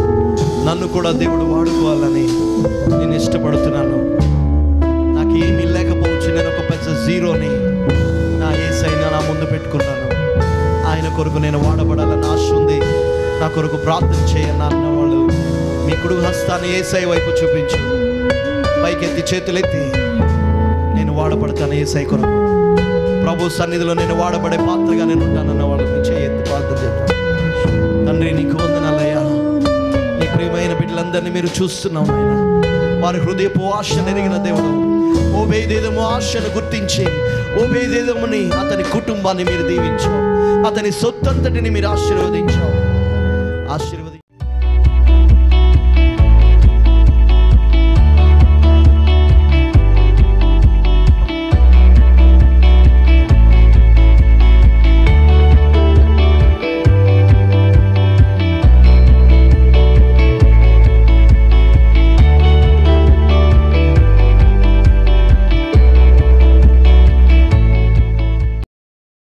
నన్ను కూడా దేవుడు వాడుకోవాలని నేను ఇష్టపడుతున్నాను. నాకు ఏమీ లేకపోవచ్చు, నేను ఒక పెద్ద జీరోని నా యేసయ్యను నా ముందు పెట్టుకున్నాను. ఆయన కొరకు నేను వాడబడాలని ఆశ ఉంది. నా కొరకు ప్రార్థన చేయన్న అన్న వాళ్ళు మీ కుడి హస్తాన్ని యేసయ్య వైపు చూపించు, పైకెత్తి చేతులెత్తి నేను వాడబడతాను యేసయ్య కొరకు. ప్రభు సన్నిధిలో నేను వాడబడే పాత్రగా నేను ఉంటానన్న వాళ్ళు మీ చేయెత్తి ప్రార్థన చేస్తాను. తండ్రి నీకు వందనాలయ్యా. నీ ప్రియమైన బిడ్డలందరినీ మీరు చూస్తున్నావు నాయన. వారి హృదయపు ఆశను ఎరిగిన దేవుడు, ఓబేదేదోము ఆశను గుర్తించి ఓబేదేదోముని అతని కుటుంబాన్ని మీరు దీవించావు, అతని సొత్తంతటిని మీరు ఆశీర్వదించావు.